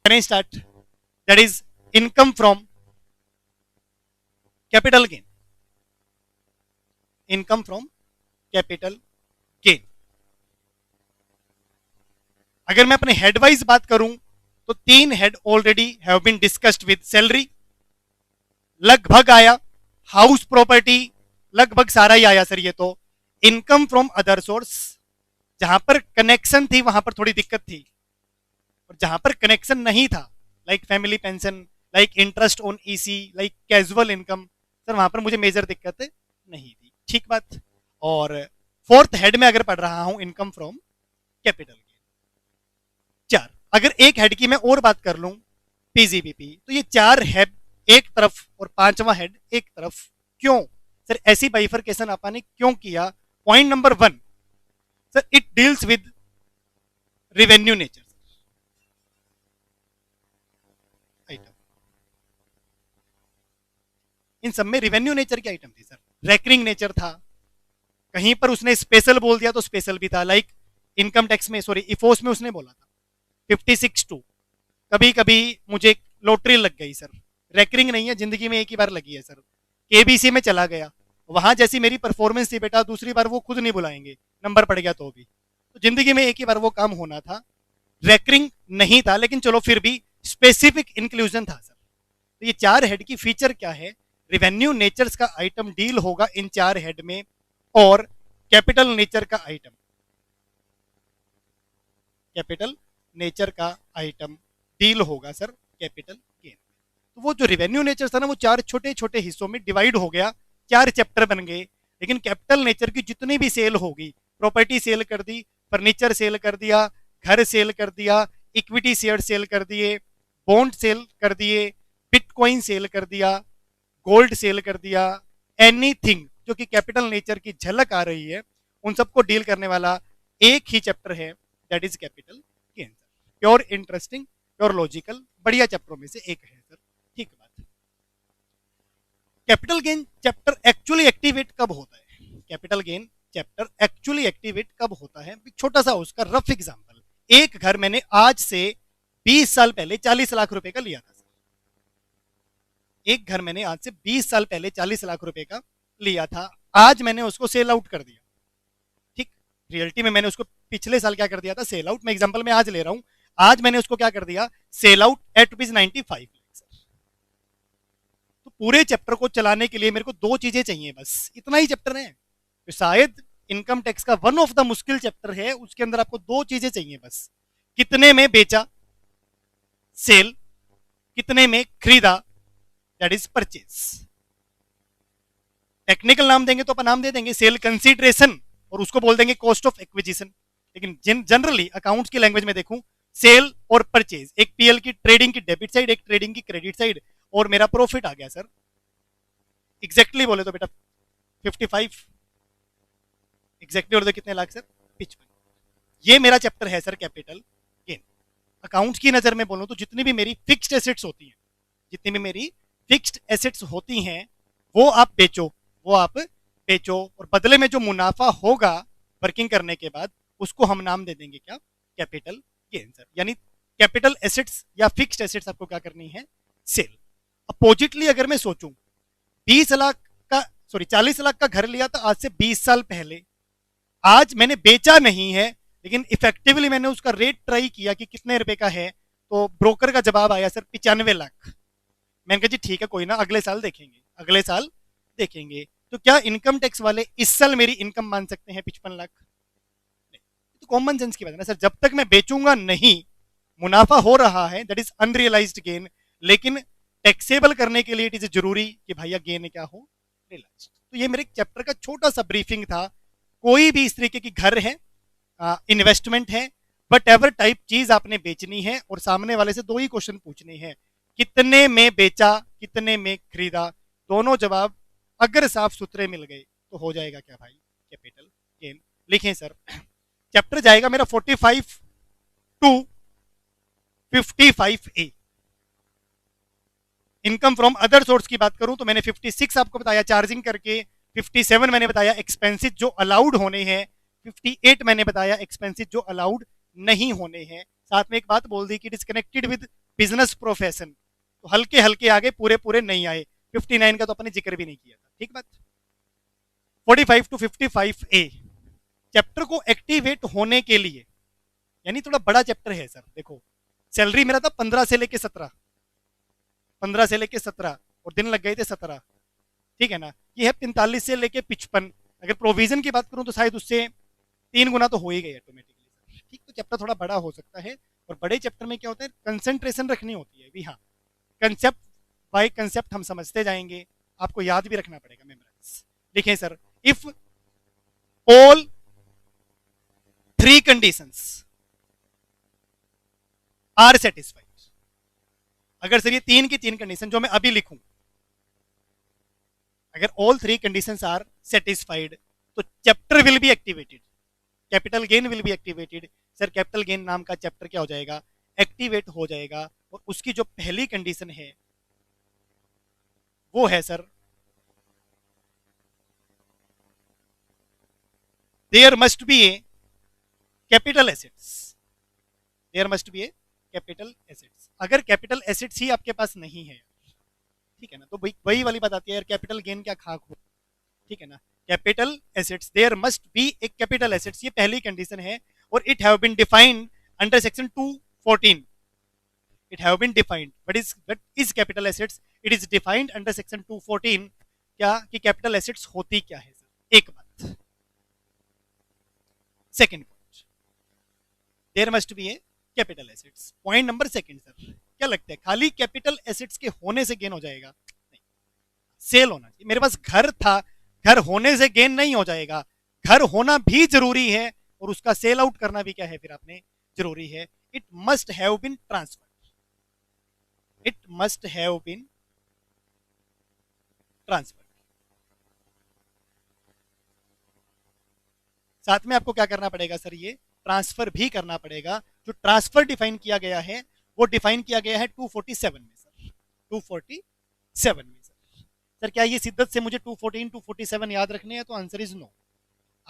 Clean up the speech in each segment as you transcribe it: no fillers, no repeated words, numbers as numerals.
करें start, that is income from capital gain, income from capital gain. अगर मैं अपने हेड वाइज बात करूं तो 3 head already have been discussed with salary, लगभग आया, हाउस प्रॉपर्टी लगभग सारा ही आया सर ये तो, इनकम फ्रॉम अदर सोर्स, जहां पर कनेक्शन थी वहां पर थोड़ी दिक्कत थी, और जहां पर कनेक्शन नहीं था like family pension, like interest on EC, like casual income, sir वहां पर मुझे मेजर दिक्कत नहीं थी, ठीक बात। और फोर्थ हेड में अगर पढ़ रहा हूं इनकम फ्रॉम कैपिटल गेन। 4, अगर एक हेड की मैं और बात कर लूं पीजीबीपी, तो ये 4 हेड एक तरफ और 5वां हेड एक तरफ, क्यों सर ऐसी बाइफरकेशन आपने क्यों किया? Point number 1 sir, it deals with revenue nature item, इन सब में रेवेन्यू नेचर की आइटम थी सर, रेकरिंग नेचर था, कहीं पर उसने स्पेशल बोल दिया तो स्पेशल भी था, लाइक इनकम टैक्स में, सॉरी इफोस में उसने बोला था 56(2), कभी कभी मुझे लॉटरी लग गई सर, रेकरिंग नहीं है, जिंदगी में एक ही बार लगी है सर, केबीसी में चला गया, वहां जैसी मेरी परफॉर्मेंस थी बेटा, दूसरी बार वो खुद नहीं बुलाएंगे, नंबर पड़ गया तो भी, तो जिंदगी में एक ही बार वो काम होना था, रेकरिंग नहीं था, लेकिन चलो फिर भी स्पेसिफिक इंक्लूजन था सर। तो ये 4 हेड की फीचर क्या है? रेवेन्यू नेचर्स का आइटम डील होगा इन 4 हेड में, और कैपिटल नेचर का आइटम, कैपिटल नेचर का आइटम डील होगा सर कैपिटल गेन। तो वो जो रेवेन्यू नेचर था ना, वो 4 छोटे छोटे हिस्सों में डिवाइड हो गया, 4 चैप्टर बन गए, लेकिन कैपिटल नेचर की जितनी भी सेल होगी, प्रॉपर्टी सेल कर दी, फर्नीचर सेल कर दिया, घर सेल कर दिया, इक्विटी शेयर सेल कर दिए, बॉन्ड सेल कर दिए, बिटकॉइन सेल कर दिया, गोल्ड सेल कर दिया, एनीथिंग जो कि कैपिटल नेचर की झलक आ रही है, उन सबको डील करने वाला एक ही चैप्टर है, that is capital gain. Pure interesting, pure logical, बढ़िया चैप्टरों में से एक है सर, ठीक बात। Capital gain chapter actually activate कब होता है? Capital gain chapter actually activate कब होता है? छोटा सा उसका रफ एग्जांपल, एक घर मैंने आज से 20 साल पहले 40 लाख रुपए का लिया था सर, एक घर मैंने आज से 20 साल पहले 40 लाख रुपए का लिया था, आज मैंने उसको सेल आउट कर दिया, ठीक, रियलिटी में मैंने उसको पिछले साल क्या कर दिया था? Sell out. मैं एग्जांपल में आज ले रहा हूं, आज मैंने उसको क्या कर दिया? Sell out at ₹95 lakh. तो पूरे चैप्टर को चलाने के लिए मेरे को 2 चीजें चाहिए, बस इतना ही चैप्टर है, तो शायद इनकम टैक्स का वन ऑफ द मुश्किल चैप्टर है, उसके अंदर आपको 2 चीजें चाहिए बस, कितने में बेचा सेल, कितने में खरीदा दैट इज परचेज। टेक्निकल नाम देंगे तो अपन नाम दे देंगे सेल कंसीडरेशन, और उसको बोल देंगे कॉस्ट ऑफ एक्विजिशन, लेकिन जनरली अकाउंट्स की लैंग्वेज में देखूं, सेल और परचेज, एक पीएल की ट्रेडिंग की डेबिट साइड, एक ट्रेडिंग की क्रेडिट साइड, और मेरा प्रॉफिट आ गया सर, एग्जैक्टली बोले तो बेटा 55, एग्जैक्टली और कितने लाख सर? 55। ये मेरा चैप्टर है सर कैपिटल गेन। अकाउंट्स की नजर में बोलूं तो जितनी भी मेरी फिक्स्ड एसेट्स होती हैं, जितनी भी मेरी फिक्स्ड एसेट्स होती हैं, वो आप बेचो, वो आप बेचो, और बदले में जो मुनाफा होगा वर्किंग करने के बाद, उसको हम नाम दे देंगे क्या? Capital gain sir. यानी कैपिटल एसेट्स या फिक्स्ड एसेट्स आपको क्या करनी है? सेल। अपोजिटली अगर मैं सोचूं, 20 लाख का, सॉरी 40 लाख का घर लिया था आज से 20 साल पहले, आज मैंने बेचा नहीं है, लेकिन इफेक्टिवली मैंने उसका रेट ट्राई किया कि कितने रुपए का है, तो ब्रोकर का जवाब आया सर 95 लाख। मैंने कहा जी ठीक है, कोई ना, अगले साल देखेंगे, अगले साल देखेंगे। तो क्या इनकम टैक्स वाले इस साल मेरी इनकम मान सकते हैं 55 लाख? नहीं, तो कॉमन सेंस की बात है ना सर, जब तक मैं बेचूंगा नहीं, मुनाफा हो रहा है, दैट इज अनरियलाइज्ड गेन, लेकिन टैक्सेबल करने के लिए इट इज जरूरी कि भैया गेन क्या हो? रियलाइज्ड। तो ये मेरे चैप्टर का छोटा सा ब्रीफिंग था। कोई भी इस तरीके की घर है, इन्वेस्टमेंट है, वट एवर टाइप चीज आपने बेचनी है, और सामने वाले से 2 ही क्वेश्चन पूछने हैं, कितने में बेचा, कितने में खरीदा, दोनों जवाब अगर साफ सुथरे मिल गए तो हो जाएगा क्या भाई? Capital gain. लिखें सर, चैप्टर जाएगा मेरा 45 to 55A। Income from other source की बात करूं तो मैंने 56 आपको बताया चार्जिंग करके, 57 मैंने बताया एक्सपेंसिस जो अलाउड होने हैं, 58 मैंने बताया एक्सपेंसिस जो अलाउड नहीं होने हैं। साथ में एक बात बोल दी कि it is connected with business profession, तो हल्के हल्के आगे, पूरे पूरे नहीं आए। 59 का तो अपने जिक्र भी नहीं किया था, ठीक बात। 45 टू 55 ए, चैप्टर को एक्टिवेट होने के लिए, यानी थोड़ा बड़ा चैप्टर है सर। देखो सैलरी मेरा था 15 से लेके 17, 15 से लेके 17 और दिन लग गए थे 17, ठीक है ना। ये है 45 से लेके 55। अगर प्रोविजन की बात करूं तो शायद उससे 3 गुना तो हो ही गए ऑटोमेटिकली, ठीक। तो चैप्टर थोड़ा बड़ा हो सकता है, और बड़े चैप्टर में क्या होता है, कंसंट्रेशन रखनी होती है भी। हाँ, कंसेप्ट बाय कंसेप्ट हम समझते जाएंगे, आपको याद भी रखना पड़ेगा, मेमोराइज। लिखें sir, if all 3 conditions are satisfied, अगर सर ये 3 की 3 कंडीशन जो मैं अभी लिखूं, अगर ऑल 3 कंडीशंस आर सेटिस्फाइड, तो chapter will be activated, capital gain will be activated. Sir capital gain नाम का चैप्टर क्या हो जाएगा, एक्टिवेट हो जाएगा। और उसकी जो पहली कंडीशन है वो है sir, there must be a capital assets, there must be a capital assets. अगर कैपिटल एसेट्स ही आपके पास नहीं है, ठीक है ना, तो वही वाली बात आती है यार, कैपिटल गेन क्या खाक हो, ठीक है ना। Capital assets, there must be a capital assets, ये पहली कंडीशन है। और it have been defined under section 214, it have been defined, what is capital assets, it is defined under section 214। क्या कि कैपिटल एसेट्स होती क्या है सर, एक बात। Second point, there must be a capital assets. Point number second sir, क्या लगता है खाली कैपिटल एसेट्स के होने से गेन हो जाएगा? नहीं, सेल होना चाहिए। मेरे पास घर था, घर होने से गेन नहीं हो जाएगा, घर होना भी जरूरी है, और उसका सेल आउट करना भी क्या है फिर आपने, जरूरी है। It must have been transferred, it must have been transferred. साथ में आपको क्या करना पड़ेगा सर, ये ट्रांसफर भी करना पड़ेगा। जो ट्रांसफर डिफाइन किया गया है वो डिफाइन किया गया है 247 में सर, 247 में सर। सर क्या ये शिद्दत से मुझे 214 247 याद रखने हैं? तो आंसर इज नो।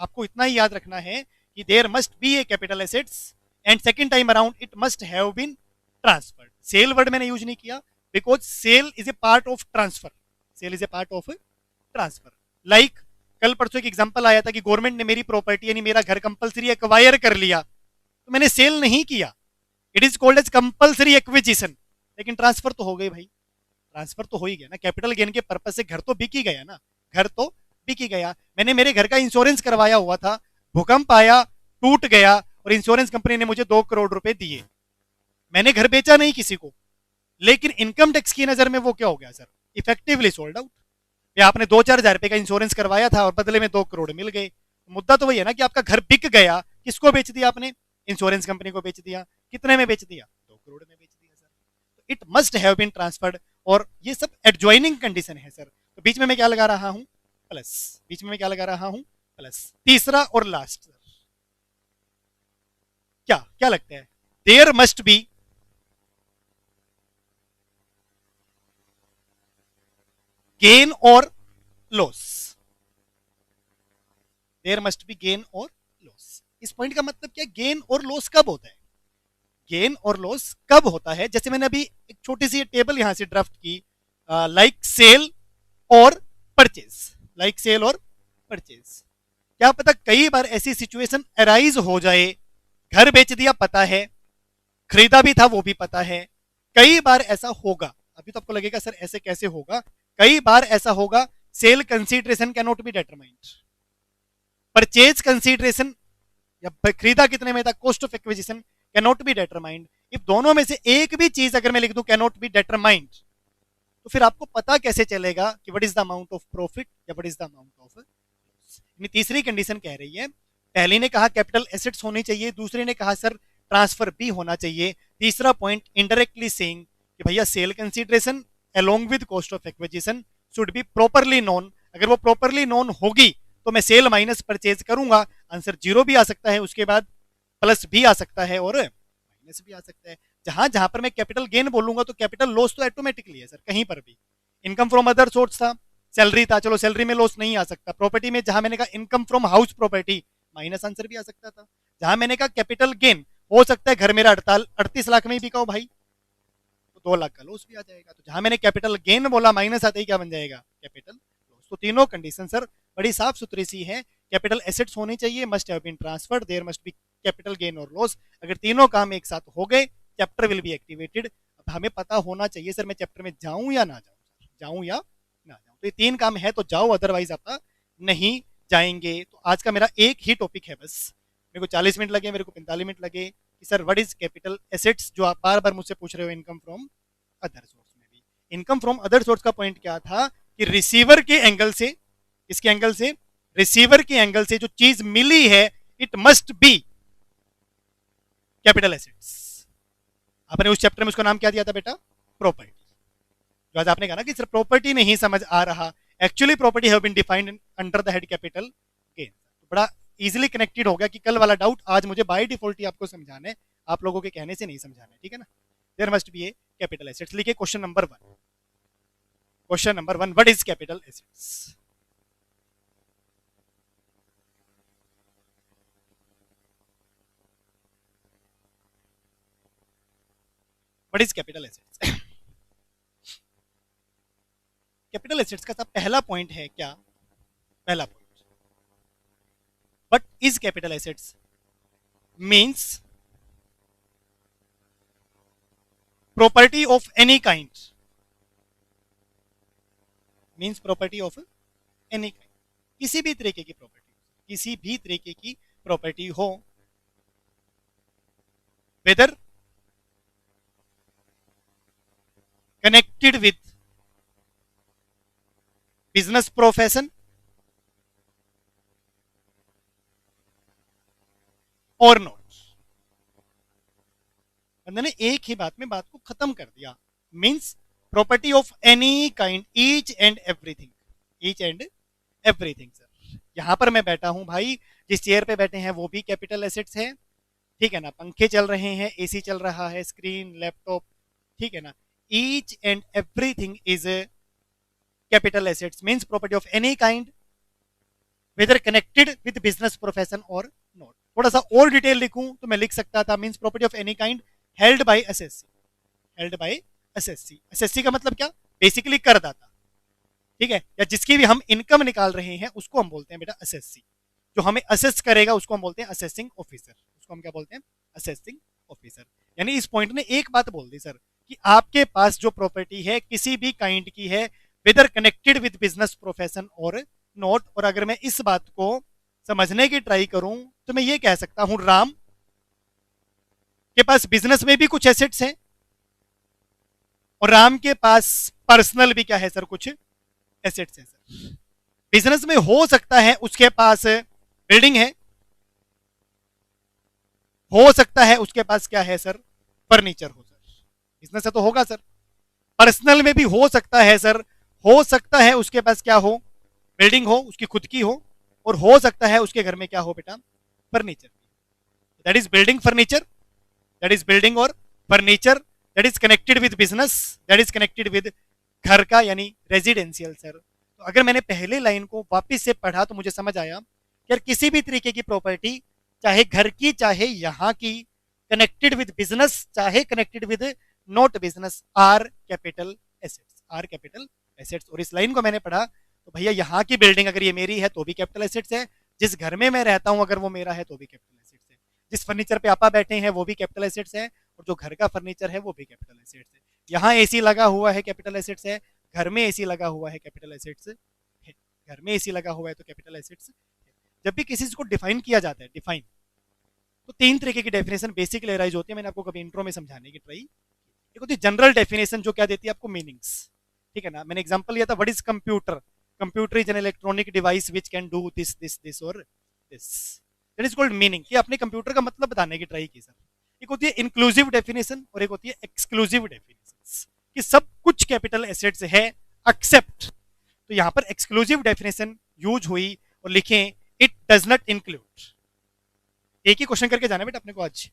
आपको इतना ही याद रखना है कि there must be a capital assets and second time around it must have been transferred. Sale word मैंने यूज नहीं किया, because sale is a part of transfer, sale is a part of transfer. Like कल परसों एक example आया था कि government ने मेरी प्रॉपर्टी यानी मेरा घर कंपलसरी एक्वायर कर लिया, तो मैंने सेल नहीं किया, it is called as compulsory acquisition, लेकिन ट्रांसफर तो हो गई भाई, ट्रांसफर तो हो ही गया ना। कैपिटल गेन के पर्पज से घर तो बिक ही गया ना, घर तो बिक ही गया। मैंने मेरे घर का इंश्योरेंस करवाया हुआ था, भूकंप आया, टूट गया, और इंश्योरेंस कंपनी ने मुझे 2 करोड़ रुपए दिए। मैंने घर बेचा नहीं किसी को, लेकिन इनकम टैक्स की नजर में वो क्या हो गया सर, इफेक्टिवली सोल्ड आउट। या आपने 2-4 हजार रुपए का इंश्योरेंस करवाया था और बदले में 2 करोड़ मिल गए। मुद्दा तो वही है ना कि आपका घर बिक गया, किसको बेच दिया आपने, इंश्योरेंस कंपनी को बेच दिया। कितने में बेच दिया, 2 करोड़ में बेच दिया सर। तो it must have been transferred, और ये सब एडजॉइनिंग कंडीशन है सर। तो बीच में मैं क्या लगा रहा हूं, प्लस, बीच में मैं क्या लगा रहा हूं, प्लस। तीसरा और लास्ट सर, क्या क्या लगता है, देयर मस्ट बी गेन और loss, there must be gain और लॉस। इस पॉइंट का मतलब क्या, गेन और लॉस कब होता है, गेन और लॉस कब होता है? जैसे मैंने अभी एक छोटी सी टेबल यहां से ड्राफ्ट की, लाइक सेल और परचेज, लाइक सेल और परचेज। क्या पता कई बार ऐसी सिचुएशन अराइज हो जाए, घर बेच दिया पता है, खरीदा भी था वो भी पता है, कई बार ऐसा होगा। अभी तो आपको लगेगा सर ऐसे कैसे होगा, कई बार ऐसा होगा। Sale consideration can not be determined, purchase consideration या खरीदा कितने में था, cost of acquisition can not be determined. If दोनों में से एक भी चीज अगर मैं लिख दूं कैन नॉट बी डिटरमाइंड, तो फिर आपको पता कैसे चलेगा कि what is the amount of profit या what is the amount of loss. तीसरी कंडीशन कह रही है, पहली ने कहा कैपिटल एसेट्स होनी चाहिए, दूसरी ने कहा सर ट्रांसफर भी होना चाहिए। तीसरा पॉइंट इनडायरेक्टली सेइंग कि भैया sale consideration along with cost of acquisition should be properly known. अगर वो प्रॉपरली नोन होगी तो मैं सेल माइनस परचेज करूंगा, आंसर 0 भी आ सकता है, उसके बाद प्लस भी आ सकता है और माइनस भी आ सकता है। जहां जहां पर मैं कैपिटल गेन बोलूंगा तो कैपिटल लॉस तो ऑटोमेटिकली है सर, कहीं पर भी। इनकम फ्रॉम अदर सोर्स था, सैलरी था, चलो सैलरी में लॉस नहीं आ सकता। प्रॉपर्टी में जहां मैंने कहा income from house property, minus answer भी आ सकता था। जहां मैंने कहा कैपिटल गेन, हो सकता है घर मेरा 38 लाख में ही बिका हो भाई, तो 2 लाख का लॉस भी आ जाएगा। तो जहां मैंने कैपिटल गेन बोला माइनस आते ही क्या बन जाएगा, कैपिटल लॉस। तो तीनों कंडीशन सर बड़ी साफ सुथरी सी है। कैपिटल एसेट्स होनी चाहिए, must have been transferred, there must be capital gain और लॉस। अगर तीनों काम एक साथ हो गए, चैप्टर विल बी एक्टिवेटेड। अब हमें पता होना चाहिए सर मैं चैप्टर में जाऊं या ना जाऊं, जाऊं या ना जाऊं। तो ये 3 काम है तो जाओ, अदरवाइज आप नहीं जाएंगे। तो आज का मेरा एक ही टॉपिक है बस, मेरे को 40 मिनट लगे, मेरे को 45 मिनट लगे कि sir what is capital assets, जो आप बार बार मुझसे पूछ रहे हो इनकम फ्रॉम अदर सोर्स में भी। इनकम फ्रॉम अदर सोर्स का पॉइंट क्या था कि रिसीवर के एंगल से, इसके एंगल से, रिसीवर के एंगल से जो चीज मिली है it must be capital assets. आपने उस चैप्टर में उसका नाम क्या दिया था बेटा, प्रॉपर्टी। जो आज आपने कहा ना कि सिर्फ प्रॉपर्टी नहीं समझ आ रहा, actually property have been defined under the head capital gain. तो बड़ा इजीली कनेक्टेड हो गया कि कल वाला डाउट आज मुझे बाय डिफॉल्ट ही आपको समझाना है, आप लोगों के कहने से नहीं समझाना है, ठीक है ना। There must be a capital assets. लिखिए question number 1, question number 1, what is capital assets. What is capital assets. Capital assets का पहला पॉइंट है क्या, पहला point, what is capital assets means property of any kind, means property of any kind, किसी भी तरीके की प्रॉपर्टी, किसी भी तरीके की प्रॉपर्टी हो, whether connected with business profession और नॉट। बंदे ने एक ही बात में बात को खत्म कर दिया। Means property of any kind, each and everything, each and everything. Sir यहां पर मैं बैठा हूं भाई, जिस चेयर पे बैठे हैं वो भी कैपिटल एसेट्स है, ठीक है ना। पंखे चल रहे हैं, एसी चल रहा है, स्क्रीन, लैपटॉप, ठीक है ना। Each and everything is capital assets means property of any kind whether connected with business profession और नॉट। थोड़ा सा और डिटेल लिखूं तो मैं लिख सकता था means property of any kind held by SSC, held by SSC. SSC का मतलब क्या, बेसिकली करदाता, ठीक है, या जिसकी भी हम इनकम निकाल रहे हैं उसको हम बोलते हैं बेटा एसएससी। जो हमें असेस करेगा उसको हम बोलते हैं असेसिंग ऑफिसर, उसको हम क्या बोलते हैं, असेसिंग ऑफिसर। यानी इस पॉइंट ने एक बात बोल दी सर कि आपके पास जो प्रॉपर्टी है किसी भी काइंड की है, whether connected with business profession और नॉट। और अगर मैं इस बात को समझने की ट्राई करूं तो मैं ये कह सकता हूं राम के पास बिजनेस में भी कुछ एसेट्स हैं और राम के पास पर्सनल भी क्या है सर, कुछ एसेट्स हैं सर। बिजनेस में हो सकता है उसके पास बिल्डिंग है, हो सकता है उसके पास क्या है सर, फर्नीचर हो सर, बिजनेस है तो होगा सर। पर्सनल में भी हो सकता है सर, हो सकता है उसके पास क्या हो, बिल्डिंग हो, उसकी खुद की हो, और हो सकता है उसके घर में क्या हो बेटा, furniture. That is building furniture, that is building और furniture, that is connected with business, that is connected with घर का यानी रेजिडेंशियल सर। तो अगर मैंने पहले लाइन को वापस से पढ़ा तो मुझे समझ आया कि यार किसी भी तरीके की प्रॉपर्टी, चाहे घर की चाहे यहाँ की, कनेक्टेड विद बिजनेस चाहे connected with not business, are capital assets, are capital assets. और इस लाइन को मैंने पढ़ा तो भैया यहाँ की बिल्डिंग अगर ये मेरी है तो भी कैपिटल एसेट्स है, जिस घर में मैं रहता हूँ अगर वो मेरा है तो भी कैपिटल एसेट्स है, जिस फर्नीचर पे आपा बैठे हैं वो भी कैपिटल एसेट्स है, और जो घर का फर्नीचर है वो भी कैपिटल एसेट्स है। यहाँ एसी लगा हुआ है कैपिटल एसेट्स है, घर में एसी लगा हुआ है कैपिटल एसेट्स है, घर में एसी लगा हुआ है तो कैपिटल एसेट्स है। जब भी किसी चीज को डिफाइन किया जाता है, डिफाइन, तो 3 तरीके की डेफिनेशन बेसिकली अराइज होती है। मैंने आपको कभी इंट्रो में समझाने की ट्राई, एक होती है जनरल डेफिनेशन जो क्या देती है आपको मीनिंग्स, ठीक है ना। मैंने एग्जांपल लिया था what is computer, computer is an electronic device which can do this this this और this, that is called meaning. ये अपने कंप्यूटर का मतलब बताने की ट्राई की सर। एक होती है इंक्लूसिव डेफिनेशन और एक होती है एक्सक्लूसिव डेफिनेशन, कि सब कुछ कैपिटल एसेट्स है एक्सेप्ट। तो यहां पर एक्सक्लूसिव डेफिनेशन यूज हुई और लिखें इट डज नॉट इंक्लूड। एक ही क्वेश्चन करके जाना बेटा अपने को आज,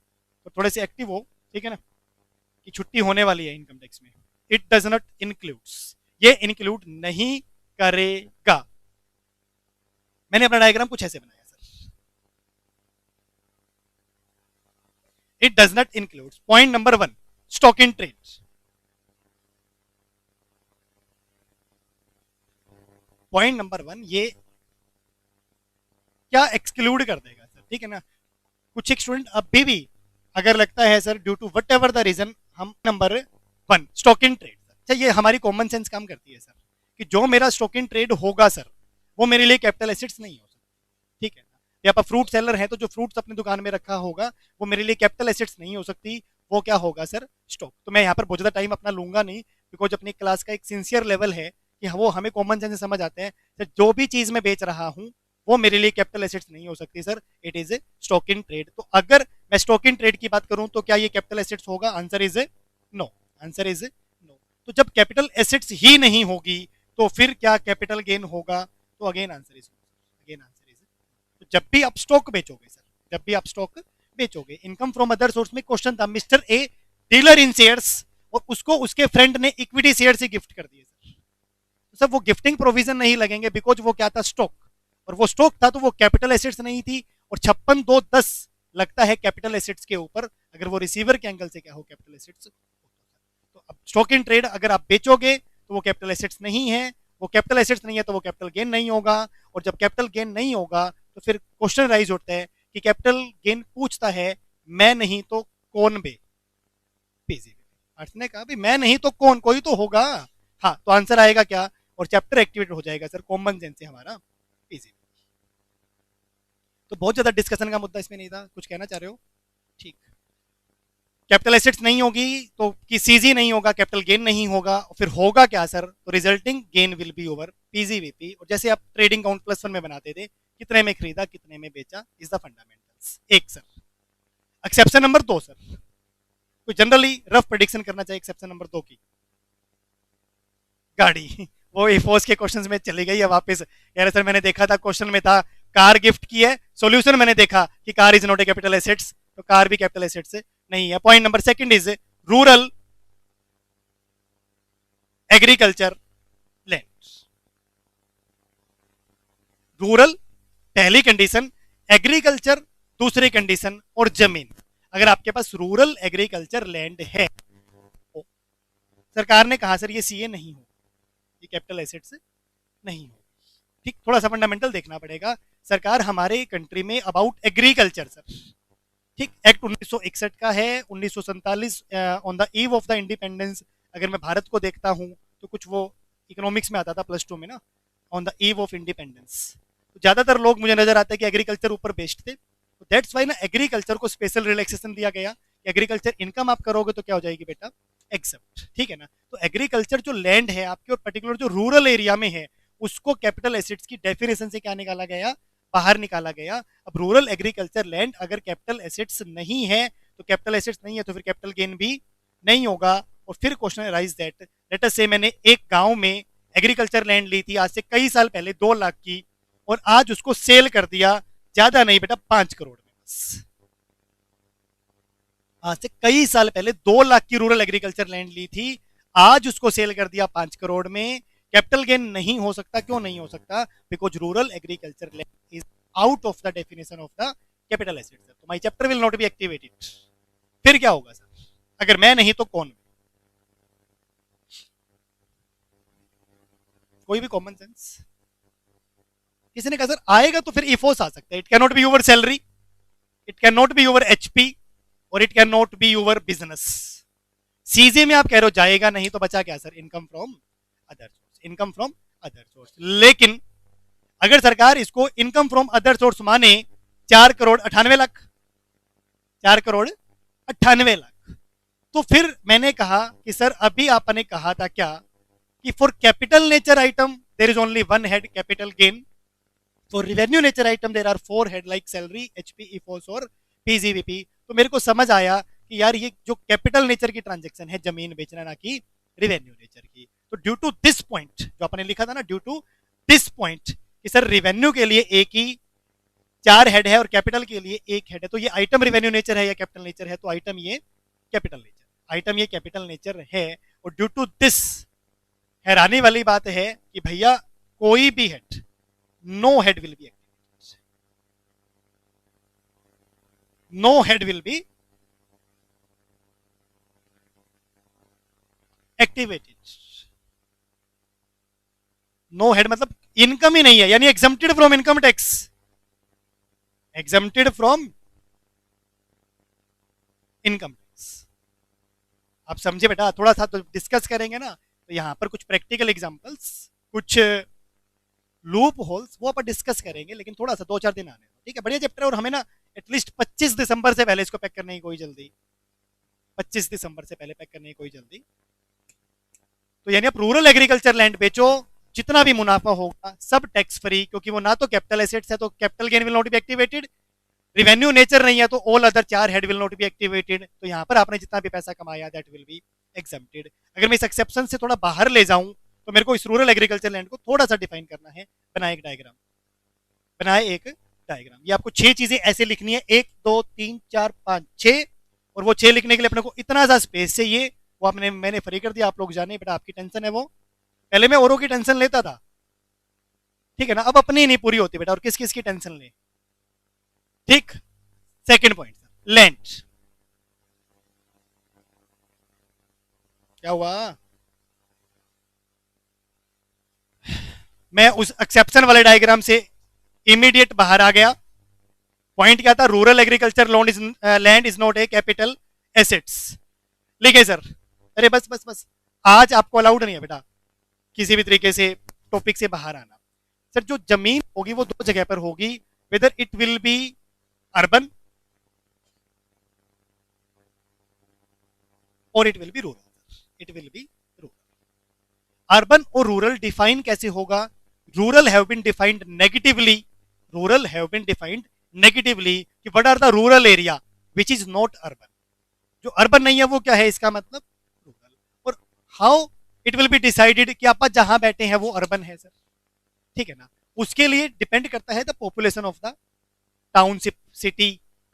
तो थोड़े से एक्टिव हो, ठीक है ना, कि छुट्टी होने वाली है इनकम टैक्स में। इट डज नॉट इंक्लूड्स, ये इंक्लूड नहीं करेगा। मैंने अपना डायग्राम कुछ ऐसे बनाया sir, it does not include. Point number 1, stock in trade. Point number 1 ये क्या एक्सक्लूड कर देगा सर, ठीक है ना। कुछ एक स्टूडेंट अभी भी अगर लगता है sir due to whatever the reason, हम नंबर 1 स्टॉक इन ट्रेड, अच्छा ये हमारी कॉमन सेंस काम करती है सर कि जो मेरा स्टॉक इन ट्रेड होगा सर वो मेरे लिए कैपिटल एसेट्स नहीं हो सकती, ठीक है ना। या आप फ्रूट सेलर है तो जो फ्रूट्स अपनी दुकान में रखा होगा वो मेरे लिए कैपिटल एसेट्स नहीं हो सकती, वो क्या होगा सर, स्टॉक। तो मैं यहाँ पर बहुत ज़्यादा टाइम अपना लूंगा नहीं, बिकॉज अपनी क्लास का एक सिंसियर लेवल है कि वो हमें कॉमन सेंस से समझ आते हैं सर, जो भी चीज़ मैं बेच रहा हूँ वो मेरे लिए कैपिटल एसेट्स नहीं हो सकती sir, it is a stock in trade. तो अगर मैं स्टॉक इन ट्रेड की बात करूं तो क्या ये कैपिटल एसेट्स होगा, answer is a no, answer is a no. तो जब कैपिटल एसेट्स ही नहीं होगी तो फिर क्या कैपिटल गेन होगा, तो again answer is, again answer is. तो जब भी आप स्टॉक बेचोगे सर, जब भी आप स्टॉक बेचोगे, इनकम फ्रॉम अदर सोर्स में क्वेश्चन था mister a dealer in shares और उसको उसके फ्रेंड ने इक्विटी शेयर से गिफ्ट कर दिए सर, तो सर वो गिफ्टिंग प्रोविजन नहीं लगेंगे बिकॉज वो क्या था, स्टॉक, और वो स्टॉक था तो वो कैपिटल एसेट्स नहीं थी, और 56,210 लगता है कैपिटल एसेट्स के ऊपर, अगर वो रिसीवर के एंगल से क्या हो कैपिटल एसेट्स। तो अब स्टॉक इन ट्रेड अगर आप बेचोगे तो वो कैपिटल एसेट्स नहीं है, वो कैपिटल एसेट्स नहीं है तो वो कैपिटल गेन नहीं होगा, और जब कैपिटल गेन नहीं होगा तो फिर क्वेश्चन राइज होता है कि कैपिटल गेन पूछता है मैं नहीं तो कौन बे, पीजी अर्थ ने कहा भाई मैं नहीं तो कौन, कोई तो होगा, हाँ तो आंसर आएगा क्या, और चैप्टर एक्टिवेट हो जाएगा सर, कॉमन सेंस से हमारा पीजी। तो बहुत ज्यादा डिस्कशन का मुद्दा इसमें नहीं था, कुछ कहना चाह रहे हो, ठीक। कैपिटल एसेट्स नहीं होगी तो कि सीजी नहीं होगा, कैपिटल गेन नहीं होगा, फिर होगा क्या सर, तो resulting gain will be over PGBP. और जैसे आप ट्रेडिंग काउंट +1 में बनाते थे, कितने में खरीदा कितने में बेचा, इज द फंडामेंटल्स, एक सर। एक्सेप्शन नंबर 2 सर, तो जनरली रफ प्रेडिक्शन करना चाहिए एक्सेप्शन नंबर 2 की, गाड़ी वो इफोस के क्वेश्चंस में चली गई है वापस, कह रहे सर मैंने देखा था क्वेश्चन में था कार गिफ्ट की है, सॉल्यूशन मैंने देखा कि car is not a capital assets, तो कार भी कैपिटल एसेट्स नहीं है। Point number 2 is rural agriculture land, rural पहली कंडीशन, एग्रीकल्चर दूसरी कंडीशन, और जमीन। अगर आपके पास रूरल एग्रीकल्चर लैंड है तो सरकार ने कहा सर ये सीए नहीं हो, ये कैपिटल एसेट्स नहीं हो, ठीक। थोड़ा सा फंडामेंटल देखना पड़ेगा, सरकार हमारे कंट्री में अबाउट एग्रीकल्चर सर, ठीक, एक्ट 1961 का है, 1947 on the eve of the independence. अगर मैं भारत को देखता हूं तो कुछ वो इकोनॉमिक्स में आता था +2 में ना, on the eve of independence, तो ज्यादातर लोग मुझे नजर आते हैं कि एग्रीकल्चर ऊपर बेस्ड थे, तो दैट्स वाई ना एग्रीकल्चर को स्पेशल रिलैक्सेशन दिया गया, एग्रीकल्चर इनकम आप करोगे तो क्या हो जाएगी बेटा, एक्सेप्ट, ठीक है ना। तो एग्रीकल्चर जो लैंड है आपकी और पर्टिकुलर जो रूरल एरिया में है उसको कैपिटल एसेट्स की डेफिनेशन से क्या निकाला गया, बाहर निकाला गया। अब रूरल एग्रीकल्चर लैंड अगर कैपिटल एसेट्स नहीं है तो कैपिटल एसेट्स नहीं है तो फिर कैपिटल गेन भी नहीं होगा। और फिर question rise that let us से मैंने एक गांव में एग्रीकल्चर लैंड ली थी आज से कई साल पहले 2 लाख की, और आज उसको सेल कर दिया, ज्यादा नहीं बेटा 5 करोड़ में बस। आज से कई साल पहले 2 लाख की रूरल एग्रीकल्चर लैंड ली थी, आज उसको सेल कर दिया 5 करोड़ में, कैपिटल गेन नहीं हो सकता, क्यों नहीं हो सकता, because rural agriculture land is out of the definition of the capital asset sir, तो my chapter will not be activated. फिर क्या होगा सर, अगर मैं नहीं तो कौन, कोई भी कॉमन सेंस। किसी ने कहा सर आएगा तो फिर इफोस आ सकता है, it can not be your salary, it can not be your HP, और it can not be your business. CJ में आप कह रहे हो जाएगा नहीं तो बचा क्या sir, income from other source, income from other source. लेकिन अगर सरकार इसको इनकम फ्रॉम अदर सोर्स माने 4 करोड़ 98 लाख, 4 करोड़ 98 लाख, तो फिर मैंने कहा कि सर अभी आपने कहा था क्या कि for capital nature item there is only 1 head capital gain, for revenue nature item there are 4 head like salary, HP, IFOS और पीजीवीपी। तो मेरे को समझ आया कि यार ये जो कैपिटल नेचर की ट्रांजैक्शन है जमीन बेचना, ना कि रेवेन्यू नेचर की। तो ड्यू टू दिस पॉइंट जो आपने लिखा था ना, ड्यू टू दिस पॉइंट कि सर रेवेन्यू के लिए एक ही 4 हेड है और कैपिटल के लिए 1 हेड है, तो ये आइटम रेवेन्यू नेचर है या कैपिटल नेचर है, तो आइटम ये कैपिटल नेचर, आइटम ये कैपिटल नेचर है। और ड्यू टू दिस हैरानी वाली बात है कि भैया कोई भी head, no head will be activated, no head will be activated. No head मतलब इनकम ही नहीं है, यानी exempted from income tax, exempted from income tax. आप समझे बेटा, थोड़ा सा तो डिस्कस करेंगे ना, तो यहां पर कुछ प्रैक्टिकल एग्जांपल्स, कुछ लूप होल्स, वो अपन डिस्कस करेंगे, लेकिन थोड़ा सा 2-4 दिन आने दो, ठीक है। बढ़िया चैप्टर, और हमें ना एटलीस्ट 25 दिसंबर से पहले इसको पैक करने की कोई जल्दी, 25 दिसंबर से पहले पैक करने की कोई जल्दी। तो यानी आप रूरल एग्रीकल्चर लैंड बेचो, जितना भी मुनाफा होगा सब टैक्स फ्री, क्योंकि वो ना तो कैपिटल एसेट्स है, तो capital gain will not be activated, revenue nature नहीं है, तो all other 4 head will not be activated. तो यहाँ पर आपने जितना भी पैसा कमाया दैट विल बी एग्जम्प्टेड। अगर मैं इस एक्सेप्शन से थोड़ा बाहर ले जाऊं, तो मेरे को इस रूरल एग्रीकल्चर लैंड को थोड़ा सा डिफाइन करना है। बनाए एक डायग्राम, बनाए एक डायग्राम। ये आपको 6 चीजें ऐसे लिखनी है, 1 2 3 4 5 6, और वो 6 लिखने के लिए अपने को इतना सा स्पेस चाहिए, वो आपने मैंने फ्री कर दिया। आप लोग जाने बेटा, आपकी टेंशन है वो, पहले मैं औरों की टेंशन लेता था, ठीक है ना, अब अपनी नहीं पूरी होती बेटा, और किस किस की टेंशन ले, ठीक। सेकंड पॉइंट, लैंड, क्या हुआ, मैं उस एक्सेप्शन वाले डायग्राम से इमीडिएट बाहर आ गया। पॉइंट क्या था, rural agriculture land is not a capital assets, लिखे सर। अरे बस बस बस, आज आपको अलाउड नहीं है बेटा किसी भी तरीके से टॉपिक से बाहर आना। सर जो जमीन होगी वो 2 जगह पर होगी, whether it will be urban और it will be rural, it will be rural. Urban और रूरल डिफाइन कैसे होगा, rural have been defined negatively, rural have been defined negatively, कि what are the rural area which is not urban, जो urban नहीं है वो क्या है, इसका मतलब रूरल। और how it will be decided कि आप जहां बैठे हैं वो अर्बन है सर, ठीक है ना, उसके लिए डिपेंड करता है the population of the township, city,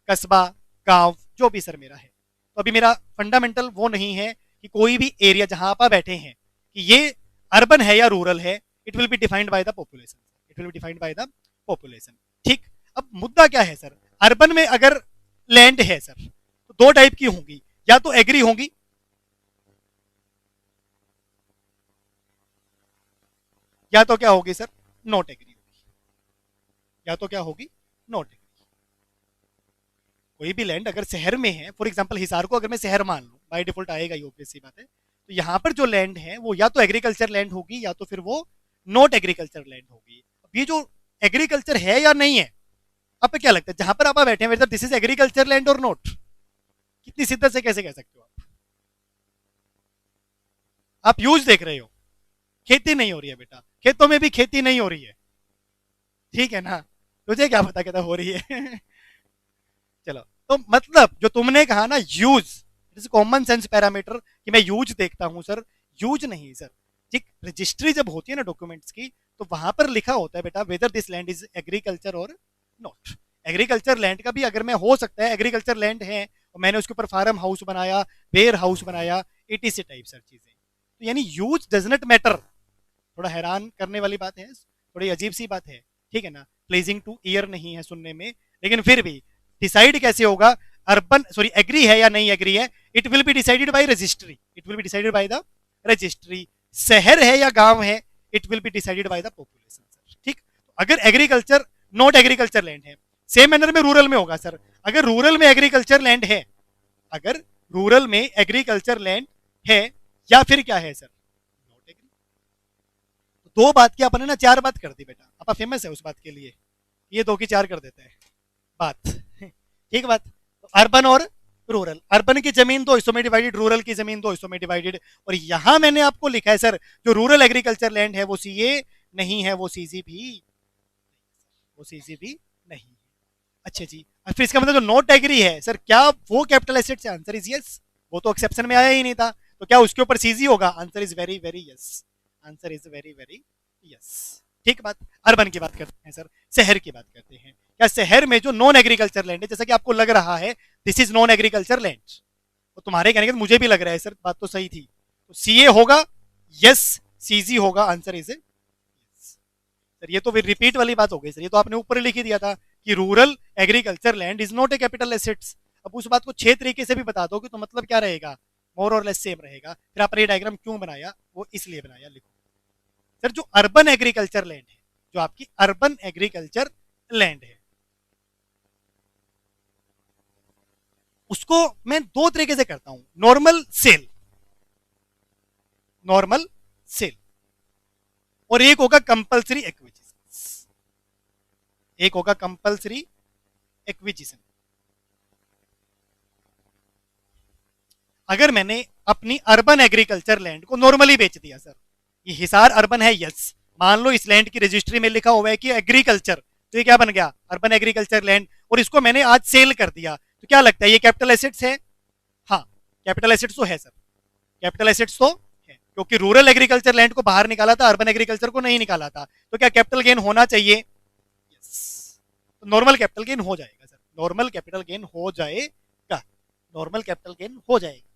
कस्बा, गांव, जो भी सर मेरा है। तो अभी मेरा फंडामेंटल वो नहीं है कि कोई भी एरिया जहां आप बैठे हैं कि ये अर्बन है या रूरल है, it will be defined by the population, it will be defined by the population, ठीक। अब मुद्दा क्या है सर, अर्बन में अगर लैंड है सर, तो 2 टाइप की होंगी, या तो एग्री होंगी, या तो क्या होगी सर, नॉट एग्री होगी, या तो क्या होगी, नॉट एग्री। कोई भी लैंड अगर शहर में है, फॉर एग्जांपल हिसार को अगर मैं शहर मान लूं, बाय डिफॉल्ट आएगा ही, ऑब्वियस सी बात है, तो यहाँ पर जो लैंड है वो या तो एग्रीकल्चर लैंड होगी, या तो फिर वो नॉट एग्रीकल्चर लैंड होगी। अब ये जो एग्रीकल्चर है या नहीं है, आपको क्या लगता है जहां पर आप बैठे हैं whether this is agriculture land और नॉट, कितनी शिद्दत से कैसे कह सकते हो आप यूज देख रहे हो, खेती नहीं हो रही है बेटा, खेतों में भी खेती नहीं हो रही है, ठीक है ना, तुझे क्या पता कहता हो रही है चलो, तो मतलब जो तुमने कहा ना use, it is common sense parameter कि मैं यूज देखता हूं सर, यूज नहीं सर, ठीक। रजिस्ट्री जब होती है ना डॉक्यूमेंट्स की, तो वहां पर लिखा होता है बेटा whether this land is agriculture और नॉट। एग्रीकल्चर लैंड का भी अगर मैं हो सकता है एग्रीकल्चर लैंड है और मैंने उसके ऊपर फार्म हाउस बनाया, वेयर हाउस बनाया, इटीसी टाइप सर चीजें, तो यानी यूज डज नॉट मैटर। थोड़ा हैरान करने वाली बात है, थोड़ी अजीब सी बात है, ठीक है ना, प्लेजिंग टू ईयर नहीं है सुनने में, लेकिन फिर भी डिसाइड कैसे होगा अर्बन सॉरी एग्री है या नहीं एग्री है, it will be decided by registry, it will be decided by the registry. शहर है या गांव है, it will be decided by the population sir, ठीक। अगर एग्रीकल्चर नॉट एग्रीकल्चर लैंड है, सेम मैनर में रूरल में होगा सर, अगर रूरल में एग्रीकल्चर लैंड है, अगर रूरल में एग्रीकल्चर लैंड है या फिर क्या है सर, नॉट एग्री। 2 बात की अपने ना 4 बात कर दी बेटा, आप फेमस है उस बात के लिए, ये 2 की 4 कर देते हैं बात ठीक बात। तो अर्बन और रूरल, अर्बन की जमीन 2 हिस्सों में डिवाइडेड, रूरल की जमीन 2 हिस्सों में डिवाइडेड, और यहां मैंने आपको लिखा है सर जो रूरल एग्रीकल्चर लैंड है वो सीए नहीं है, वो सीजी भी, वो सीजी भी नहीं है। अच्छा जी, और फिर इसका मतलब जो नॉट एग्री है सर, क्या वो कैपिटल एसेट से, आंसर इज यस, वो तो एक्सेप्शन में आया ही नहीं था, तो क्या उसके ऊपर सीजी होगा, answer is very very yes, answer is very very yes, ठीक बात। अर्बन की बात करते हैं सर, शहर की बात करते हैं, क्या शहर में जो नॉन एग्रीकल्चर लैंड है, जैसा कि आपको लग रहा है this is non agriculture land, तो तुम्हारे कहने के मुझे भी लग रहा है सर, बात तो सही थी, तो सीए होगा यस, सीजी होगा, आंसर इज सर। ये तो फिर रिपीट वाली बात हो गई सर, ये तो आपने ऊपर लिख ही दिया था कि rural agriculture land is not a capital assets. अब उस बात को 6 तरीके से भी बता दोगे तो मतलब क्या रहेगा, मोर और लेस सेम रहेगा। फिर आपने ये डायग्राम क्यों बनाया, वो इसलिए बनाया, लिखो सर जो अर्बन एग्रीकल्चर लैंड है, जो आपकी अर्बन एग्रीकल्चर लैंड है, उसको मैं दो तरीके से करता हूं, नॉर्मल सेल, नॉर्मल सेल, और एक होगा कंपलसरी एक्विजिशन, एक होगा कंपलसरी एक्विजिशन। अगर मैंने अपनी अर्बन एग्रीकल्चर लैंड को नॉर्मली बेच दिया, सर ये हिसार अर्बन है, यस, मान लो इस लैंड की रजिस्ट्री में लिखा हुआ है कि एग्रीकल्चर, तो ये क्या बन गया, अर्बन एग्रीकल्चर लैंड, और इसको मैंने आज सेल कर दिया, तो क्या लगता है ये कैपिटल एसेट्स है? हाँ, कैपिटल एसेट्स तो है सर, कैपिटल एसेट्स तो है, क्योंकि रूरल एग्रीकल्चर लैंड को बाहर निकाला था, अर्बन एग्रीकल्चर को नहीं निकाला था, तो क्या कैपिटल गेन होना चाहिए? यस, तो नॉर्मल कैपिटल गेन हो जाएगा सर, नॉर्मल कैपिटल गेन हो जाएगा, नॉर्मल कैपिटल गेन हो जाएगा।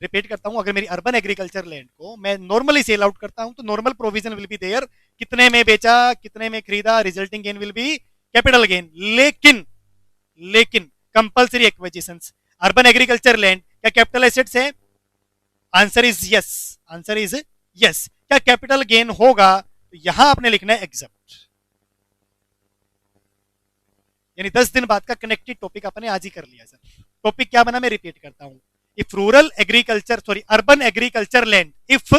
रिपीट करता हूं, अगर मेरी अर्बन एग्रीकल्चर लैंड को मैं नॉर्मली सेल आउट करता हूं तो normal provision will be there, कितने में बेचा, कितने में खरीदा, resulting gain will be capital gain. लेकिन लेकिन compulsory acquisitions, urban agriculture land क्या कैपिटल एसेट्स है? Answer is yes, answer is yes. क्या कैपिटल गेन होगा? तो यहां आपने लिखना है एग्जम्प्ट, यानी 10 दिन बाद का कनेक्टेड टॉपिक आपने आज ही कर लिया सर। टॉपिक क्या बना, मैं रिपीट करता हूं, if rural agriculture, sorry, urban agriculture land, if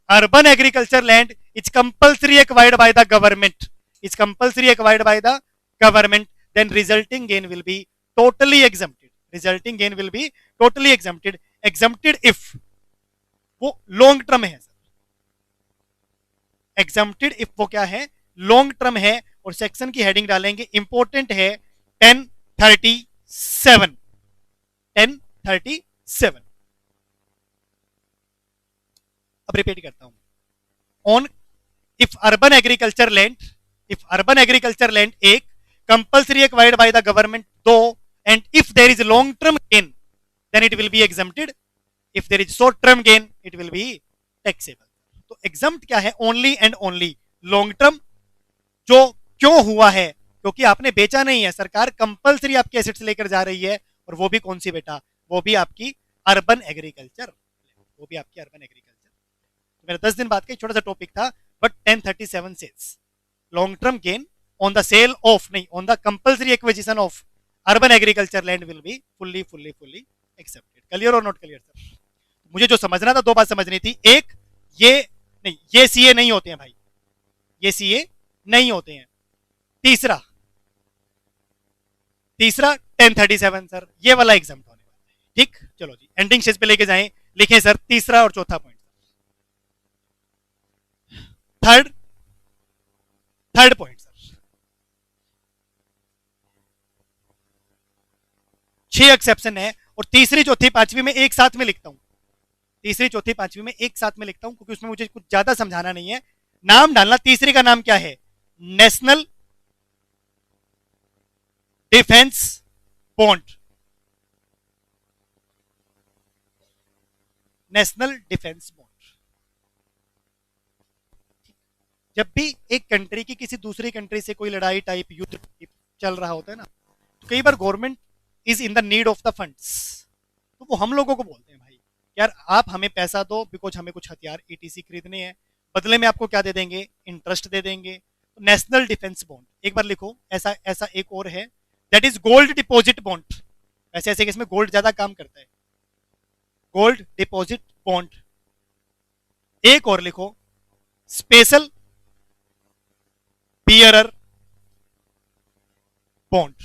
urban agriculture land is compulsory acquired by the government, is compulsory acquired by the government, then resulting gain will be totally exempted, resulting gain will be totally exempted, exempted if वो long term है, exempted if वो क्या है, long term है, और section की heading डालेंगे important है 1037, 1037। अब रिपीट करता हूं, on if urban agriculture land, if urban agriculture land एक compulsory acquired by the government दो, and if there is long term gain then it will be exempted, if there is short term gain it will be taxable. तो exempt क्या है? Only and only long term, जो क्यों हुआ है, क्योंकि आपने बेचा नहीं है, सरकार कंपल्सरी आपके एसेट्स लेकर जा रही है, और वो भी कौन सी बेटा, वो भी आपकी अर्बन एग्रीकल्चर, वो भी आपकी अर्बन एग्रीकल्चर। तो मेरा 10 दिन बाद का एक छोटा सा टॉपिक था, but 1037 says long term gain on the sale of, नहीं, on the compulsory acquisition of urban agriculture land will be fully fully fully excepted. Clear और नॉट क्लियर सर? मुझे जो समझना था, दो बात समझनी थी, एक ये नहीं, ये सीए नहीं होते हैं भाई, ये सीए नहीं होते हैं। तीसरा 1037 सर, ये वाला एग्जाम होने वाला है, ठीक, चलो जी एंडिंग स्टेज पे लेके जाएं, लिखें सर तीसरा और चौथा point. Third point sir, 6 exception है, और तीसरी चौथी पांचवी में एक साथ में लिखता हूं, तीसरी चौथी पांचवी में एक साथ में लिखता हूं, क्योंकि उसमें मुझे कुछ ज्यादा समझाना नहीं है। नाम डालना, तीसरी का नाम क्या है? National defence bond, national defence bond. जब भी एक कंट्री की किसी दूसरी कंट्री से कोई लड़ाई टाइप युद्ध चल रहा होता है ना, तो कई बार government is in the need of the funds, तो वो हम लोगों को बोलते हैं भाई यार आप हमें पैसा दो, बिकॉज हमें कुछ हथियार ईटीसी खरीदने हैं, बदले में आपको क्या दे देंगे? इंटरेस्ट दे देंगे। तो नेशनल डिफेंस बॉन्ड, एक बार लिखो, ऐसा ऐसा एक और है, that is gold deposit bond. ऐसे ऐसे केस में गोल्ड ज्यादा काम करता है, गोल्ड डिपॉजिट बॉन्ड। एक और लिखो, स्पेशल बियरर बॉन्ड,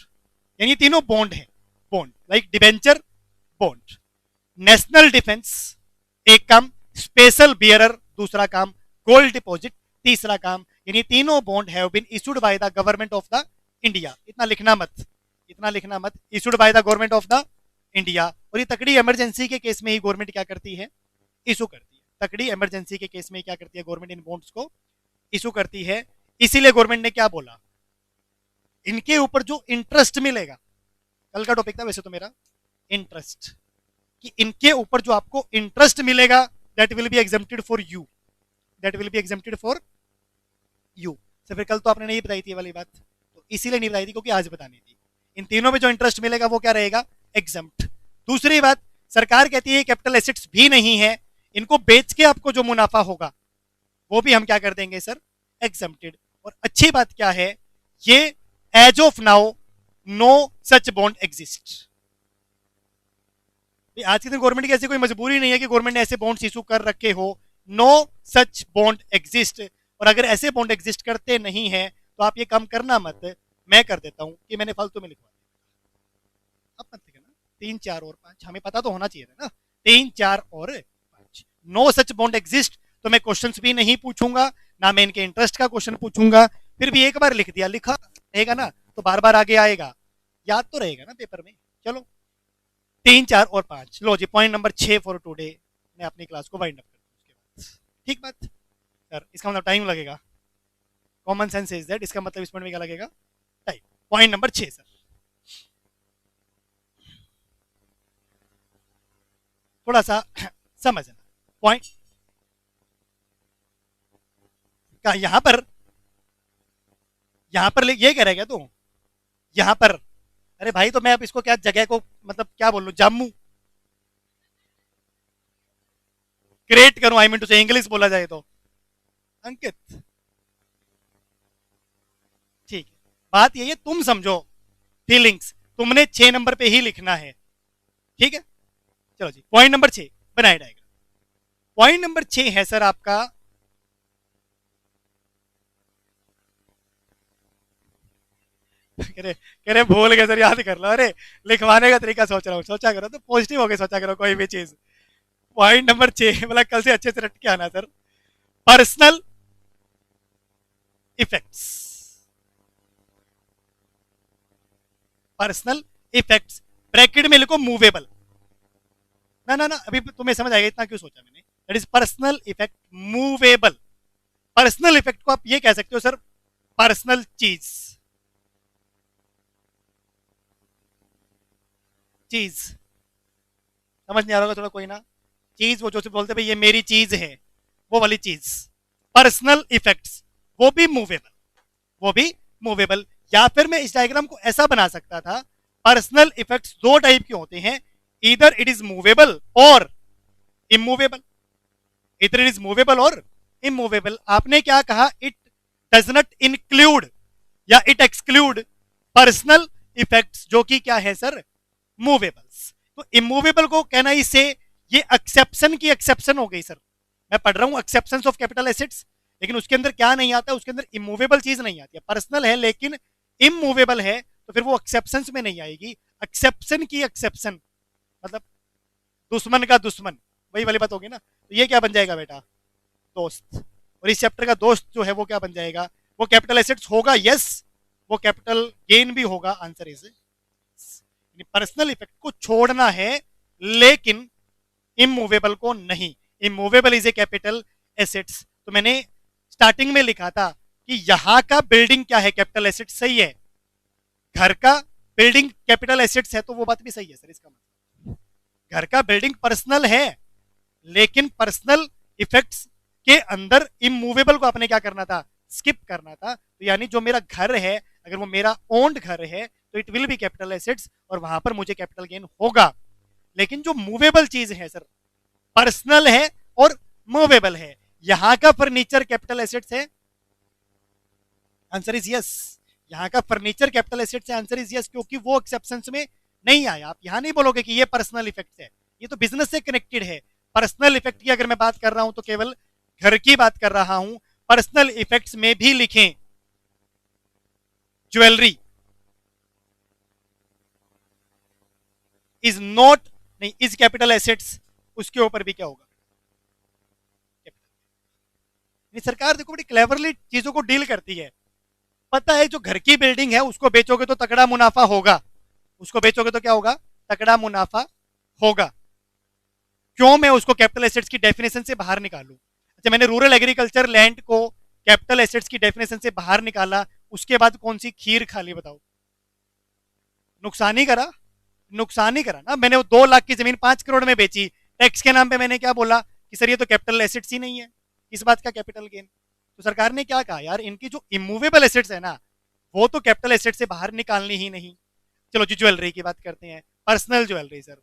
यानी तीनों बॉन्ड है, bond like debenture bond. National defence एक काम, स्पेशल बियरर दूसरा काम, गोल्ड डिपॉजिट तीसरा काम, यानी तीनों bond have been issued by the government of the India. इतना लिखना मत, इतना लिखना मत, issued by the government of the India. और ये तकड़ी इमरजेंसी के केस में ही गवर्नमेंट क्या करती है? इशू करती है। तकड़ी इमरजेंसी के केस में क्या करती है गवर्नमेंट? इन बॉन्ड्स को इशू करती है। इसीलिए गवर्नमेंट ने क्या बोला, इनके ऊपर जो इंटरेस्ट मिलेगा, कल का टॉपिक था वैसे तो मेरा इंटरेस्ट, कि इनके ऊपर जो आपको इंटरेस्ट मिलेगा that will be exempted for you, that will be exempted for you. तो फिर कल तो आपने नहीं बताई थी वाली बात, तो इसीलिए नहीं बताई थी क्योंकि आज बतानी थी। इन तीनों में जो इंटरेस्ट मिलेगा वो क्या रहेगा? एग्जम्प्ट। दूसरी बात, सरकार कहती है कैपिटल एसेट्स भी नहीं है, इनको बेच के आपको जो मुनाफा होगा वो भी हम क्या कर देंगे सर? एग्जम्प्टेड। और अच्छी बात क्या है, ये as of now no such bond exist. आज के दिन गवर्नमेंट की ऐसी कोई मजबूरी नहीं है कि गवर्नमेंट ने ऐसे बॉन्ड इशू कर रखे हो। No such bond exist. और अगर ऐसे बॉन्ड एग्जिस्ट करते नहीं है तो आप ये काम करना मत, मैं कर देता हूं कि मैंने फालतू में लिखवा दिया। अब मत लिखना 3 4 और 5, हमें पता तो होना चाहिए था ना, 3 4 और 5। नो सच बॉन्ड एग्जिस्ट, तो मैं क्वेश्चंस भी नहीं पूछूंगा, ना मैं इनके इंटरेस्ट का क्वेश्चन पूछूंगा। फिर भी एक बार लिख दिया, लिखा रहेगा ना तो बार बार आगे आएगा, याद तो रहेगा ना पेपर में। चलो 3 4 और 5, लो जी पॉइंट नंबर 6 फॉर टुडे। मैं अपनी क्लास को वाइंड अप करता हूँ उसके बाद, ठीक बात सर। इसका मतलब टाइम लगेगा, कॉमन सेंस इज दैट, इसका मतलब इस पॉइंट में क्या लगेगा, टाइम। पॉइंट नंबर 6 सर, थोड़ा सा समझना पॉइंट का। यहां पर ये कह रहा है क्या तू, यहां पर, अरे भाई तो मैं अब इसको क्या जगह को मतलब क्या बोलूं, जम्मू क्रिएट करूं, आई मीन टू से इंग्लिश बोला जाए तो। अंकित ठीक है, बात यही है, तुम समझो फीलिंग्स, तुमने 6 नंबर पे ही लिखना है, ठीक है। चलो जी पॉइंट नंबर 6 बनाए डायग्राम। पॉइंट नंबर 6 है सर आपका, कह रहे भूल गए सर, याद कर लो। अरे लिखवाने का तरीका सोच रहा हूँ, सोचा करो तो पॉजिटिव होके सोचा करो कोई भी चीज। पॉइंट नंबर 6 मतलब कल से अच्छे से रट के आना sir, personal effects. Personal effects bracket में लिखो मूवेबल। ना ना ना, अभी तुम्हें समझ आएगा इतना क्यों सोचा मैंने। That is personal effect movable. Personal effect को आप ये कह सकते हो सर, पर्सनल चीज, चीज समझ नहीं आ रहा होगा थोड़ा, कोई ना। चीज वो जो बोलते भाई ये मेरी चीज है, वो वाली चीज। पर्सनल इफेक्ट्स वो भी मूवेबल, वो भी मूवेबल। या फिर मैं इस डायग्राम को ऐसा बना सकता था, पर्सनल इफेक्ट्स 2 टाइप के होते हैं, इधर इट इज मूवेबल और इमूवेबल। इधर इट इज मूवेबल और इमूवेबल। आपने क्या कहा, इट डज नॉट इंक्लूड या इट एक्सक्लूड पर्सनल इफेक्ट्स जो कि क्या है सर, मूवेबल्स। तो इमूवेबल को कहना इससे ये एक्सेप्शन की एक्सेप्शन हो गई सर। मैं पढ़ रहा हूं एक्सेप्शन ऑफ कैपिटल एसेट्स, लेकिन उसके अंदर क्या नहीं आता, उसके अंदर इमूवेबल चीज नहीं आती है। पर्सनल है लेकिन इमूवेबल है, तो फिर वो एक्सेप्शन में नहीं आएगी। एक्सेप्शन की एक्सेप्शन मतलब दुश्मन का दुश्मन, वही वाली बात होगी ना। तो ये क्या बन जाएगा बेटा, दोस्त। और इस चैप्टर का दोस्त जो है वो क्या बन जाएगा, वो कैपिटल एसेट्स होगा, यस। वो कैपिटल गेन भी होगा, आंसर इज पर्सनल इफेक्ट को छोड़ना है लेकिन इमूवेबल को नहीं। Immovable is a capital assets. तो मैंने स्टार्टिंग में लिखा था कि यहां का बिल्डिंग क्या है, कैपिटल एसेट सही है। घर का बिल्डिंग कैपिटल एसेट्स है, तो वो बात भी सही है सर। इसका मतलब घर का बिल्डिंग पर्सनल है, लेकिन पर्सनल इफेक्ट्स के अंदर इमूवेबल को आपने क्या करना था, स्किप करना था। तो यानी जो मेरा घर है, अगर वो मेरा ओन्ड घर है तो it will be capital assets और वहां पर मुझे कैपिटल गेन होगा। लेकिन जो मूवेबल चीज है सर, पर्सनल है और मूवेबल है, यहां का फर्नीचर कैपिटल एसेट्स है, आंसर इज यस। यहां का फर्नीचर कैपिटल एसेट्स है, आंसर इज यस, क्योंकि वो एक्सेप्शंस में नहीं आया। आप यहां नहीं बोलोगे कि ये पर्सनल इफेक्ट है, ये तो बिजनेस से कनेक्टेड है। पर्सनल इफेक्ट की अगर मैं बात कर रहा हूं तो केवल घर की बात कर रहा हूं। पर्सनल इफेक्ट्स में भी लिखें ज्वेलरी इज नॉट, नहीं इज कैपिटल एसेट्स, उसके ऊपर भी क्या होगा, सरकार देखो बड़ी क्लेवरली चीजों को डील करती है। पता है जो घर की बिल्डिंग है उसको बेचोगे तो तगड़ा मुनाफा होगा, उसको बेचोगे तो क्या होगा, तगड़ा मुनाफा होगा। क्यों मैं उसको कैपिटल एसेट्स की डेफिनेशन से बाहर निकालूं। अच्छा मैंने रूरल एग्रीकल्चर लैंड को कैपिटल एसेट्स की डेफिनेशन से बाहर निकाला, उसके बाद कौन सी खीर खा ली बताओ, नुकसान ही करा, नुकसान ही करा ना। मैंने वो 2 लाख की जमीन 5 करोड़ में बेची, टैक्स के नाम पे मैंने क्या बोला कि सर ये तो कैपिटल एसेट्स ही नहीं है, इस बात का कैपिटल गेन। तो सरकार ने क्या कहा, यार इनकी जो इमूवेबल एसेट्स है ना, वो तो कैपिटल एसेट से बाहर निकालनी ही नहीं। चलो जी ज्वेलरी की बात करते हैं, पर्सनल ज्वेलरी सर,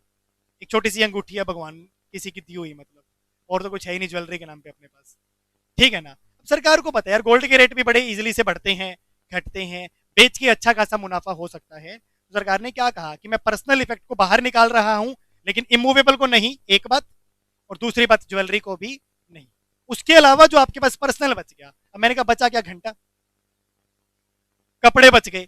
एक छोटी सी अंगूठी है भगवान किसी की दी हुई, मतलब और तो कुछ है ही नहीं ज्वेलरी के नाम पे अपने पास, ठीक है ना। सरकार को पता है यार गोल्ड के रेट भी बड़े इजीली से बढ़ते हैं, घटते हैं, बेच के अच्छा खासा मुनाफा हो सकता है। तो सरकार ने क्या कहा कि मैं पर्सनल इफेक्ट को बाहर निकाल रहा हूं, लेकिन इमूवेबल को नहीं, एक बात। और दूसरी बात ज्वेलरी को भी नहीं। उसके अलावा जो आपके पास पर्सनल बच गया, अब मैंने कहा बचा क्या, घंटा, कपड़े बच गए,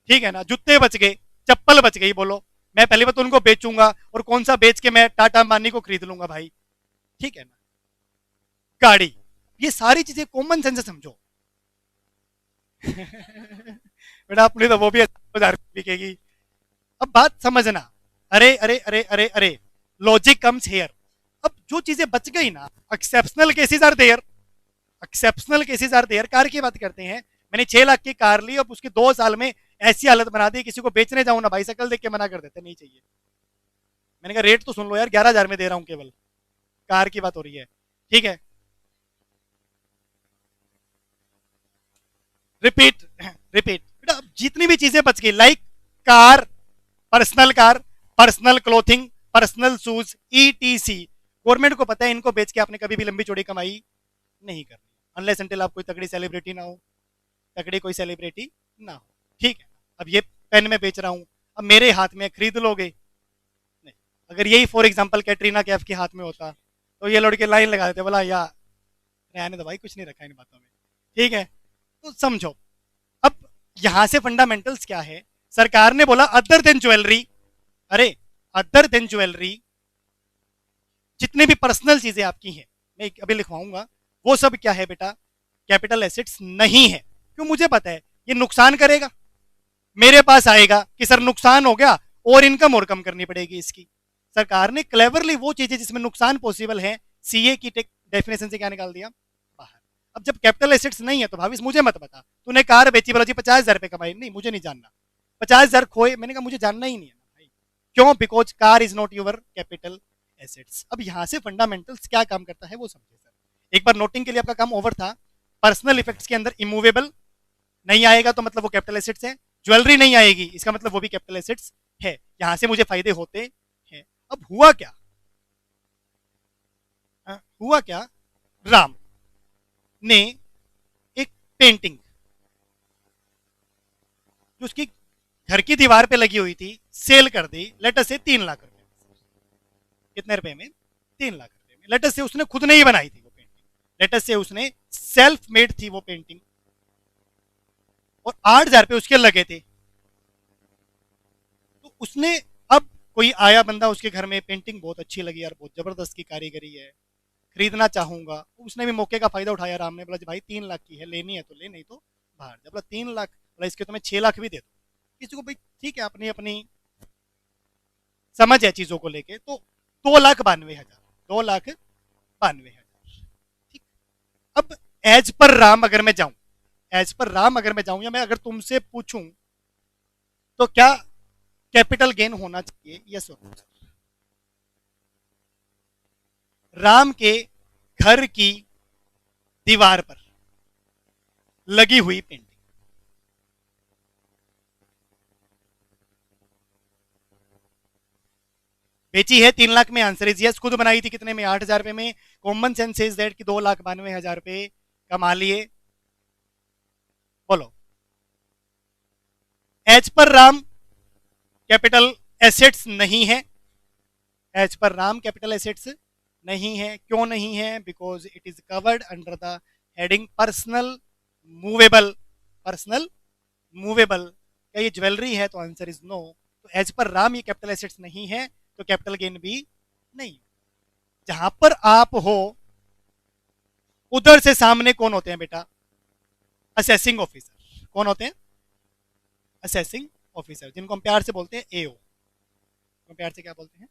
ठीक है ना, जूते बच गए, चप्पल बच गई, बोलो मैं पहली बात उनको बेचूंगा, और कौन सा बेच के मैं टाटा अंबानी को खरीद लूंगा भाई, ठीक है ना, गाड़ी, ये सारी चीजें कॉमन सेंस से समझो। बेटा अपनी तो वो भी 1000 बिकेगी। अब बात समझना, अरे अरे अरे अरे अरे, लॉजिक कम्स हेयर। अब जो चीजें बच गई ना, exceptional cases are there, exceptional cases are there. Car की बात करते हैं, मैंने 6 लाख की कार ली, अब उसके 2 साल में ऐसी हालत बना दी, किसी को बेचने जाऊं ना भाई, शक्ल देख के मना कर देते, नहीं चाहिए। मैंने कहा रेट तो सुन लो यार, 11,000 में दे रहा हूं केवल, कार की बात हो रही है, ठीक है। रिपीट रिपीट, बेटा जितनी भी चीजें बच गई, like car, car, personal clothing, personal shoes, etc, government को पता है इनको बेच के आपने कभी भी लंबी चौड़ी कमाई नहीं करनी, अनलेस अनटिल आप कोई तगड़ी सेलिब्रिटी ना हो, तगड़ी कोई सेलिब्रिटी ना हो, ठीक है। अब ये पेन में बेच रहा हूं, अब मेरे हाथ में खरीद लोगे नहीं। अगर यही फॉर एग्जांपल कैटरीना कैफ के हाथ में होता, तो ये लड़के लाइन लगा देते, बोला यार रहने दो भाई, कुछ नहीं रखा इन बातों में, ठीक है। तो समझो, अब यहां से फंडामेंटल्स क्या है, सरकार ने बोला अदर देन ज्वेलरी, अरे अदर देन ज्वेलरी जितने भी पर्सनल चीजें आपकी हैं, मैं अभी लिखवाऊंगा, वो सब क्या है बेटा, कैपिटल एसेट्स नहीं है। क्यों, मुझे पता है ये नुकसान करेगा, मेरे पास आएगा कि सर नुकसान हो गया और इनकम और कम करनी पड़ेगी इसकी। सरकार ने क्लेवरली वो चीजें जिसमें नुकसान पॉसिबल है, सीए की डेफिनेशन से क्या निकाल दिया, बाहर। अब जब कैपिटल एसेट्स नहीं है तो भाविस मुझे मत बता, तूने कार बेची, बोला जी 50,000 रुपए कमाई, नहीं मुझे नहीं जानना, 50,000 खोए, मैंने कहा मुझे जानना ही नहीं है भाई, क्यों, because car is not your capital assets. अब यहां से फंडामेंटल्स क्या काम करता है वो समझे सर, एक बार नोटिंग के लिए आपका काम ओवर था। पर्सनल इफेक्ट्स के अंदर इमूवेबल नहीं आएगा तो मतलब वो कैपिटल एसेट्स है, ज्वेलरी नहीं आएगी इसका मतलब वो भी कैपिटल एसेट्स है, यहां से मुझे फायदे होते हैं। अब हुआ क्या, हुआ क्या, राम ने एक पेंटिंग जो उसकी घर की दीवार पे लगी हुई थी सेल कर दी, लेटर से 3 लाख रुपए, कितने रुपए में, 3 लाख रुपए में। लेटर से उसने खुद नहीं बनाई थी वो पेंटिंग, लेटर से उसने सेल्फ मेड थी वो पेंटिंग, और 8,000 रुपए उसके लगे थे। तो उसने, अब कोई आया बंदा उसके घर में, पेंटिंग बहुत अच्छी लगी यार, बहुत जबरदस्त की कारीगरी है, खरीदना चाहूंगा, उसने भी मौके का फायदा उठाया, राम ने बोला भाई 3 लाख की है, लेनी है तो ले, नहीं तो बाहर। जब बोला 3 लाख, बोला इसके तो मैं 6 लाख भी दे दूँ किसी को, भाई ठीक है, अपनी अपनी समझ है चीजों को लेके। तो 2,92,000, 2,92,000, ठीक। अब एज पर राम अगर मैं जाऊं, एज पर राम अगर मैं जाऊं, या मैं अगर तुमसे पूछूं तो क्या कैपिटल गेन होना चाहिए, यस और नो। राम के घर की दीवार पर लगी हुई पेंटिंग बेची है 3 लाख में, आंसर इज यस। खुद बनाई थी कितने में, 8,000 रुपए में। कॉमन सेंस इज दैट कि 2,92,000 रुपए कमा लिए, बोलो। As per Ram capital assets नहीं है, as per Ram capital assets नहीं है, क्यों नहीं है, because it is covered under the heading personal movable, personal movable. क्या ये ज्वेलरी है, तो आंसर इज नो। तो एज पर राम ये कैपिटल एसेट्स नहीं है, तो कैपिटल गेन भी नहीं। जहां पर आप हो उधर से सामने कौन होते हैं बेटा, असेसिंग ऑफिसर। कौन होते हैं, असेसिंग ऑफिसर, जिनको हम प्यार से बोलते हैं एओ, तो प्यार से क्या बोलते हैं।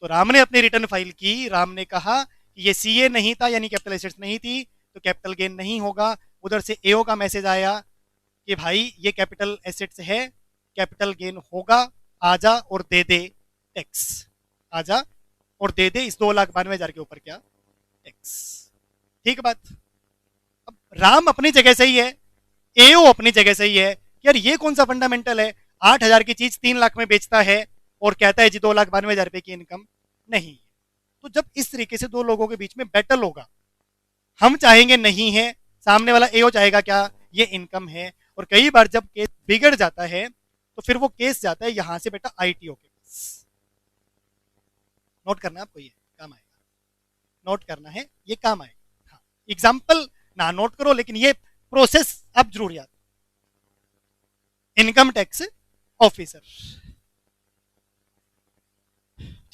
तो राम ने अपनी रिटर्न फाइल की, राम ने कहा कि ये सीए नहीं था, यानी कैपिटल एसेट्स नहीं थी, तो कैपिटल गेन नहीं होगा। उधर से एओ का मैसेज आया कि भाई ये कैपिटल एसेट्स है, कैपिटल गेन होगा, आजा और दे दे टैक्स, आजा और दे दे इस 2,92,000 के ऊपर क्या, टैक्स। ठीक बात। अब राम अपनी जगह सही है, एओ अपनी जगह सही है, यार ये कौन सा फंडामेंटल है, 8,000 की चीज 3 लाख में बेचता है और कहता है जी 2,92,000 रुपए की इनकम नहीं। तो जब इस तरीके से दो लोगों के बीच में बैटल होगा, हम चाहेंगे नहीं है, सामने वाला एओ चाहेगा क्या, ये इनकम है। और कई बार जब केस बिगड़ जाता है तो फिर वो केस जाता है यहां से बेटा आईटीओ के पास। नोट करना है आपको, ये काम आएगा, नोट करना है, ये काम आएगा। हाँ, एग्जाम्पल ना नोट करो लेकिन ये प्रोसेस आप जरूर याद। इनकम टैक्स ऑफिसर,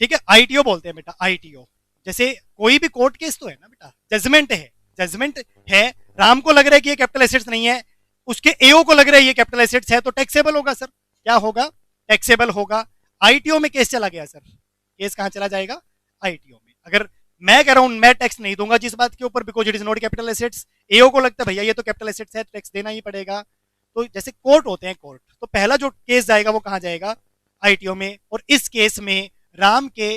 ठीक है, आईटीओ बोलते हैं बेटा, आईटीओ। जैसे कोई भी कोर्ट केस तो है ना बेटा, जजमेंट है, जजमेंट है, राम को लग रहा है कि ये कैपिटल एसेट्स नहीं है, उसके एओ को लग रहा है ये कैपिटल एसेट्स है, तो टैक्सेबल होगा सर। क्या होगा, टैक्सेबल होगा। आईटीओ में केस चला गया सर, केस कहां चला जाएगा, आईटीओ में। अगर मैं कह रहा हूं मैं टैक्स नहीं दूंगा जिस बात के ऊपर, because it is not capital assets, AO को लगता है भैया ये तो कैपिटल एसेट्स है, टैक्स देना ही पड़ेगा। तो जैसे कोर्ट होते हैं, कोर्ट, तो पहला जो केस जाएगा वो कहां जाएगा, आईटीओ में। और इस केस में राम के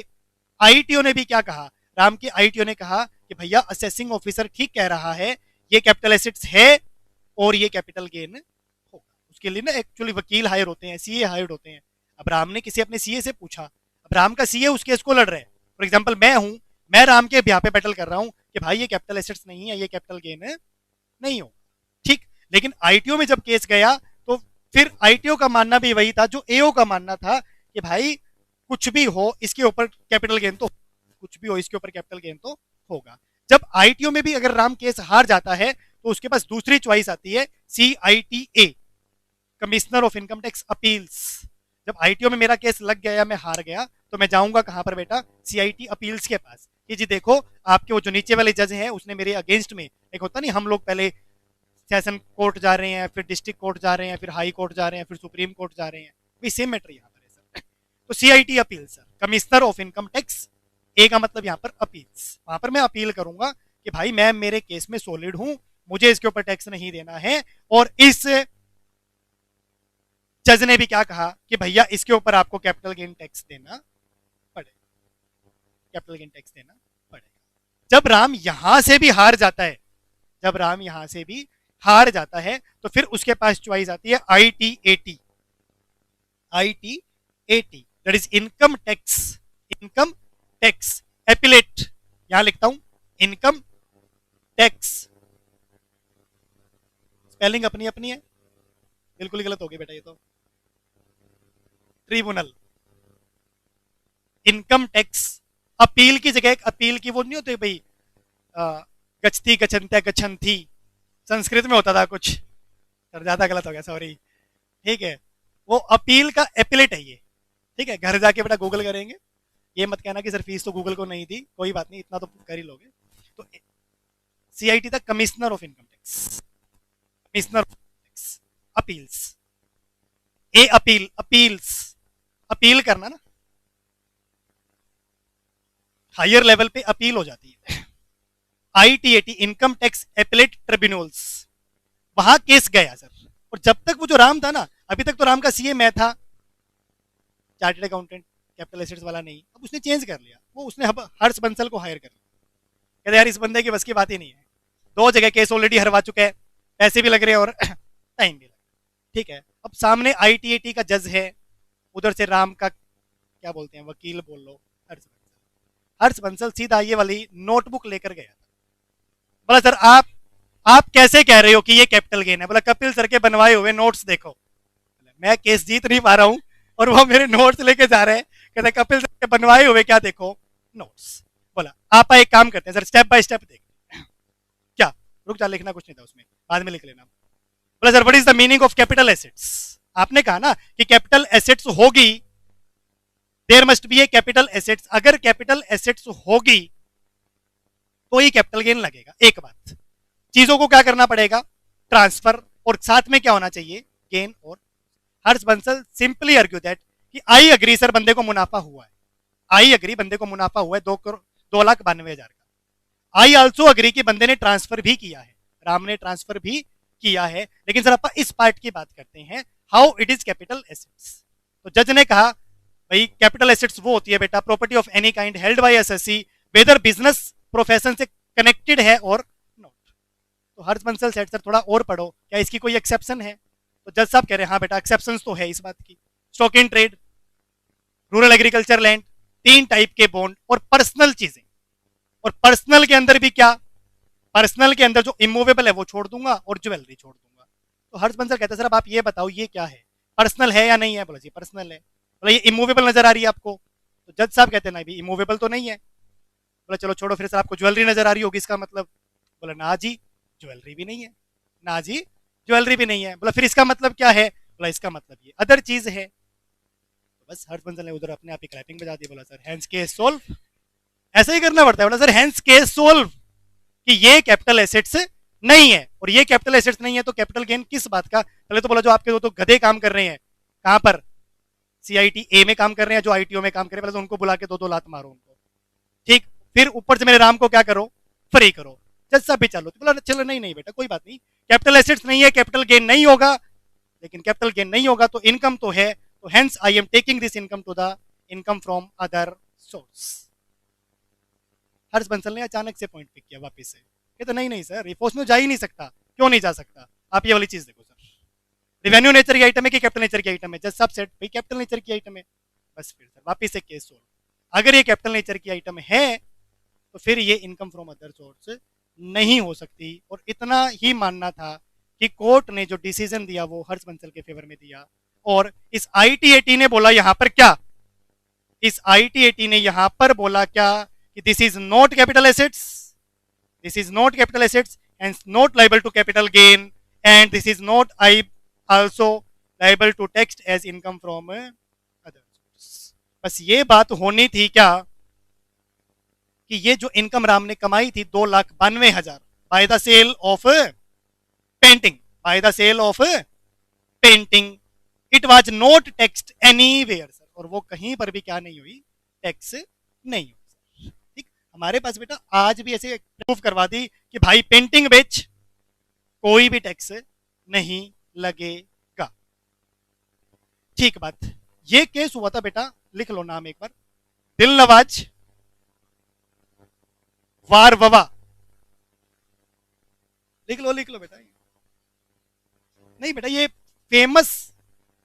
आईटीओ ने भी क्या कहा, राम के आईटीओ ने कहा कि भैया असेसिंग ऑफिसर ठीक कह रहा है, ये कैपिटल एसेट्स है और ये कैपिटल गेन होगा। उसके लिए ना एक्चुअली वकील हायर होते हैं, सीए हायर होते हैं। अब राम ने किसी अपने सीए से पूछा, अब राम का सीए उस केस को लड़ रहा है, फॉर एग्जाम्पल मैं हूं, मैं राम के ब्याह पे बैटल कर रहा हूं कि भाई ये कैपिटल एसेट्स नहीं है, ये कैपिटल गेन नहीं हो, ठीक। लेकिन आईटीओ में जब केस गया तो फिर आईटीओ का मानना भी वही था जो एओ का मानना था कि भाई कुछ भी हो इसके ऊपर कैपिटल गेन तो, कुछ भी हो इसके ऊपर कैपिटल गेन तो होगा। जब आईटीओ में भी अगर राम केस हार जाता है तो उसके पास दूसरी चॉइस आती है CITA, commissioner of income tax appeals. जब आईटीओ में मेरा केस लग गया या मैं हार गया तो मैं जाऊंगा कहां पर बेटा, सीआईटी अपील्स के पास, कि जी देखो आपके वो जो नीचे वाले जज हैं उसने मेरे अगेंस्ट में, एक होता नहीं हम लोग पहले सेशन कोर्ट जा रहे हैं, फिर डिस्ट्रिक्ट कोर्ट जा रहे हैं, फिर हाई कोर्ट जा रहे हैं, फिर सुप्रीम कोर्ट जा रहे हैं, भी सेम मैटर यहाँ पर है सर। तो CIT appeal sir, commissioner of income tax, A का मतलब यहाँ पर अपील्स, वहां पर मैं अपील करूंगा कि भाई मैं मेरे केस में सॉलिड हूं, मुझे इसके ऊपर टैक्स नहीं देना है। और इस जज ने भी क्या कहा कि भैया इसके ऊपर आपको कैपिटल गेन टैक्स देना पड़ेगा, कैपिटल गेन टैक्स देना पड़ेगा। जब राम यहां से भी हार जाता है, जब राम यहां से भी हार जाता है तो फिर उसके पास चॉइस आती है ITAT, ITAT that is income tax, income tax appellate, यहां लिखता हूं इनकम टैक्स, स्पेलिंग अपनी अपनी है, बिल्कुल ही गलत हो गई बेटा ये तो, ट्रिब्यूनल, इनकम टैक्स अपील की जगह एक अपील की वो नहीं होती भाई, गच्छती गच्छन्त्या गच्छन्ति, संस्कृत में होता था कुछ, सर ज्यादा गलत हो गया सॉरी, ठीक है, वो अपील का एपिलेट है ये, ठीक है। घर जाके बेटा गूगल करेंगे, ये मत कहना कि सर फीस तो गूगल को नहीं दी, कोई बात नहीं, इतना तो कर ही लोगे। तो सीआईटी था commissioner of income tax, commissioner of tax appeals, A appeal, appeals, appeal करना ना, हायर लेवल पे अपील हो जाती है। ITAT income tax appellate tribunals, वहां केस गया सर। और जब तक वो जो राम था ना, अभी तक तो राम का सीए मैं था, चार्टर्ड अकाउंटेंट, कैपिटल एसेट्स वाला नहीं, अब उसने चेंज कर लिया, वो उसने हर्ष बंसल को हायर कर लिया, कहते यार इस बंदे की बस की बात ही नहीं है, 2 जगह केस ऑलरेडी हरवा चुका है, पैसे भी लग रहे हैं और टाइम भी लग रहा है, ठीक है। अब सामने आईटीएटी का जज है, उधर से राम का क्या बोलते हैं वकील बोल लो, हर्ष बंसल। हर्ष बंसल सीधा ये वाली नोटबुक लेकर गया था, बोला सर आप कैसे कह रहे हो कि ये कैपिटल गेन है, बोला कपिल सर के बनवाए हुए नोट्स देखो, मैं केस जीत नहीं पा रहा हूं और वो मेरे नोट्स लेके जा रहे हैं, कहते कपिल सर के बनवाए हुए क्या देखो नोट्स। बोला आप एक काम करते हैं सर, स्टेप बाय स्टेप देख, क्या रुक जा, लिखना कुछ नहीं था उसमें, बाद में लिख लेना। बोला sir what is the meaning of capital assets, आपने कहा ना कि कैपिटल एसेट्स होगी, there must be a capital assets, अगर कैपिटल एसेट्स होगी तो ही कैपिटल गेन लगेगा। एक बात, चीजों को क्या करना पड़ेगा, ट्रांसफर, और साथ में क्या होना चाहिए, गेन। और हर्ष बंसल सिंपली आर्ग्यू दैट कि आई अग्री सर बंदे को मुनाफा हुआ है, आई अग्री बंदे को मुनाफा हुआ है 2,92,000 का, आई ऑल्सो अग्री कि बंदे ने ट्रांसफर भी किया है, राम ने ट्रांसफर भी किया है, लेकिन सर आप इस पार्ट की बात करते हैं, how it is capital assets. तो जज ने कहा भाई कैपिटल एसेट्स वो होती है बेटा, property of any kind held by SSC whether business profession से कनेक्टेड है और नॉट। तो हर्ष बंसल सेट सर थोड़ा और पढ़ो, क्या इसकी कोई एक्सेप्शन है। तो जज साहब कह रहे हैं हाँ बेटा एक्सेप्शन तो है इस बात की, stock in trade, rural agriculture land, 3 type के बॉन्ड और पर्सनल चीजें, और पर्सनल के अंदर भी क्या, पर्सनल के अंदर जो इमूवेबल है वो छोड़ दूंगा और ज्वेलरी छोड़ दूंगा। तो हर्ष बंसल कहता है सर अब आप ये बताओ ये क्या है, पर्सनल है या नहीं है? बोला जी पर्सनल है। बोला ये इमूवेबल नजर आ रही है आपको? तो जज साहब कहते हैं ना भी इमूवेबल तो नहीं है। बोला चलो छोड़ो, फिर सर आपको ज्वेलरी नजर आ रही होगी इसका मतलब? बोला ना जी ज्वेलरी भी नहीं है, ना जी ज्वेलरी भी नहीं है। बोला फिर इसका मतलब क्या है? बोला इसका मतलब ये अदर चीज है। तो बस हर्ष बंसल ने उधर अपने आप ही क्लैपिंग बजा दी। बोला सर हैंस केस सोल्व, ऐसा ही करना पड़ता है। बोला सर हैंस केस सोल्व कि ये कैपिटल एसेट्स नहीं है, और ये कैपिटल एसेट्स नहीं है तो कैपिटल गेन किस बात का? पहले तो बोला जो आपके दो तो गधे काम कर रहे हैं, कहां पर? सीआईटी ए में काम कर रहे हैं, जो आईटीओ में काम कर रहे हैं, पहले तो उनको बुला के दो दो लात मारो उनको, ठीक? फिर ऊपर से मेरे राम को क्या करो? फ्री करो। जज साहब भी चालू, बोला चलो नहीं नहीं बेटा कोई बात नहीं, कैपिटल एसेट्स नहीं है, कैपिटल गेन नहीं होगा, लेकिन कैपिटल गेन नहीं होगा तो इनकम तो है, तो hence I am taking this income to the income from other source. Harsh Bansal ने अचानक से पॉइंट पिक किया वापस से, कहते नहीं नहीं सर रिपोर्ट में जा ही नहीं सकता। क्यों नहीं जा सकता? आप ये वाली चीज देखो सर, रिवेन्यू नेचर की आइटम है कि कैपिटल नेचर की आइटम है? जज साहब सेट भाई कैपिटल नेचर की आइटम है। बस फिर सर वापस से केस सोल्व, अगर ये कैपिटल नेचर की आइटम है तो फिर ये इनकम फ्रॉम अदर सोर्स नहीं हो सकती। और इतना ही मानना था कि कोर्ट ने जो डिसीजन दिया वो हर्ष बंसल के फेवर में दिया, और इस आईटीएटी ने बोला यहां पर क्या? इस आईटीएटी ने यहां पर बोला क्या कि this is not capital assets, this is not capital assets and not liable to capital gain, and this is not I also liable to tax as income from other source. बस ये बात होनी थी क्या कि ये जो इनकम राम ने कमाई थी 2,92,000 by the sale of painting, by the sale of painting, it was not taxed anywhere sir, और वो कहीं पर भी क्या नहीं हुई? टैक्स नहीं हुई। ठीक, हमारे पास बेटा आज भी ऐसे प्रूफ करवा दी कि भाई पेंटिंग बेच कोई भी टैक्स नहीं लगेगा। ठीक बात, ये केस हुआ था बेटा, लिख लो नाम एक बार, दिलनवाज वारववा, लिख लो बेटा। नहीं बेटा ये फेमस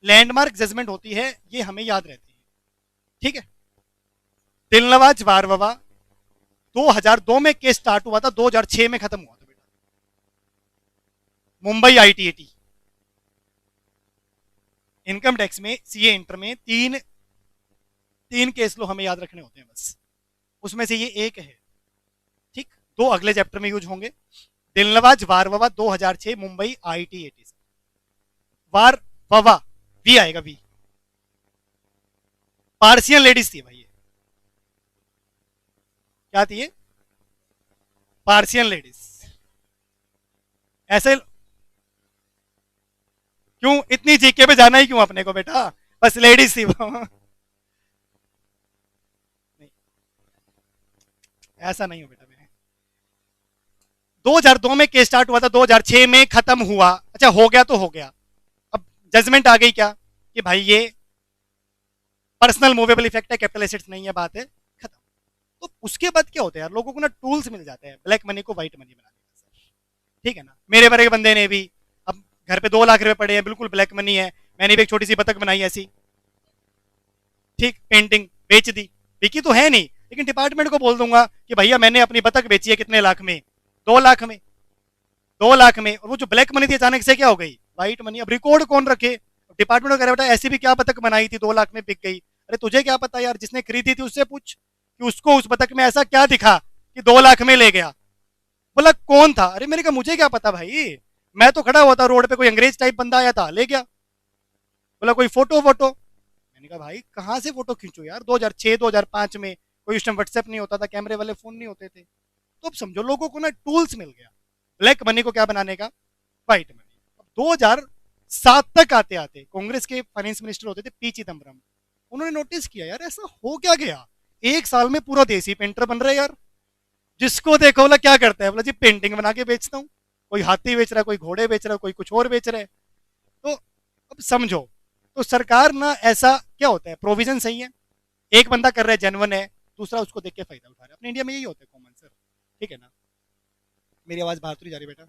लैंडमार्क जजमेंट होती है, ये हमें याद रहती है, ठीक है? दिलनवाज वारववा 2002 में केस स्टार्ट हुआ था, 2006 में खत्म हुआ था बेटा। मुंबई आईटीएटी इनकम टैक्स में सीए इंटर में तीन केस लो हमें याद रखने होते हैं बस, उसमें से ये एक है, ठीक? दो अगले चैप्टर में यूज होंगे। दिलनवाज वारववा 2006 मुंबई आईटीएटी से, वारववा वी आएगा वी, पार्सियन लेडीज थी भाई, क्या थी ये? Persian ladies. ऐसे क्यों इतनी जीके पे जाना ही क्यों अपने को बेटा? बस लेडीज थी वो। नहीं ऐसा नहीं हो बेटा, मेरे 2002 में केस स्टार्ट हुआ था, 2006 में खत्म हुआ। अच्छा हो गया तो हो गया, अब जजमेंट आ गई क्या कि भाई ये पर्सनल मूवेबल इफेक्ट है, कैपिटल एसेट्स नहीं है, बात है खत्म। तो उसके बाद क्या होता है यार, लोगों को ना टूल्स मिल जाते हैं ब्लैक मनी को व्हाइट मनी बनाने का, ठीक है ना? मेरे बड़े बंदे ने भी अब घर पे 2 लाख रुपए पड़े हैं, बिल्कुल ब्लैक मनी है, मैंने भी एक छोटी सी बतख बनाई ऐसी, ठीक? पेंटिंग बेच दी, बिकी तो है नहीं, लेकिन डिपार्टमेंट को बोल दूंगा कि भैया मैंने अपनी बतख बेची है, कितने लाख में? 2 लाख में, 2 लाख में। और वो जो ब्लैक मनी थी अचानक से क्या हो गई? White money. अब रिकॉर्ड कौन रखे? डिपार्टमेंट को कह रहा बेटा ऐसी भी क्या बतख बनाई थी 2 लाख में बिक गई? अरे तुझे क्या पता यार, जिसने खरीदी थी उससे पूछ कि उसको उस बतख में ऐसा क्या दिखा कि 2 लाख में ले गया। बोला कौन था? अरे मैंने कहा मुझे क्या पता भाई, मैं तो खड़ा हुआ था रोड पे, कोई अंग्रेज टाइप बंदा आया था ले गया। बोला कोई फोटो वोटो? मैंने कहा भाई कहाँ से फोटो खींचो यार, 2006 2005 में कोई उस टाइम व्हाट्सएप नहीं होता था, कैमरे वाले फोन नहीं होते थे। तो अब समझो लोगों को ना टूल्स मिल गया ब्लैक मनी को क्या बनाने का? White money. 2007 तक आते आते कांग्रेस के फाइनेंस मिनिस्टर होते थे पी चिदम्बरम, उन्होंने नोटिस किया यार ऐसा हो क्या गया, 1 साल में पूरा देसी पेंटर बन रहा है यार। जिसको देखो बोला क्या करता है? बोला जी पेंटिंग बना के बेचता हूँ। कोई हाथी बेच रहा है, कोई घोड़े बेच रहा है, कोई कुछ और बेच रहा है। तो अब समझो, तो सरकार ना ऐसा क्या होता है, प्रोविजन सही है, एक बंदा कर रहा है जेन्युइन है, दूसरा उसको देख के फायदा उठा रहा है। अपने इंडिया में यही होता है कॉमन सर, ठीक है ना? मेरी आवाज बाहर तो नहीं जा रही बेटा?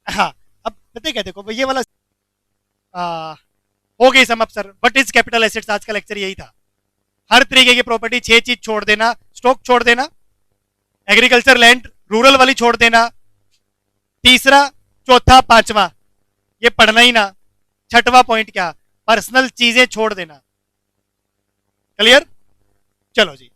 हाँ, अब पता क्या, देखो ये वाला आ, हो गई sum up sir, what is capital assets, आज का लेक्चर यही था, हर तरीके की प्रॉपर्टी 6 चीज छोड़ देना, स्टॉक छोड़ देना, एग्रीकल्चर लैंड रूरल वाली छोड़ देना, तीसरा चौथा पांचवा ये पढ़ना ही ना, छठवां पॉइंट क्या, पर्सनल चीजें छोड़ देना। क्लियर? चलो जी।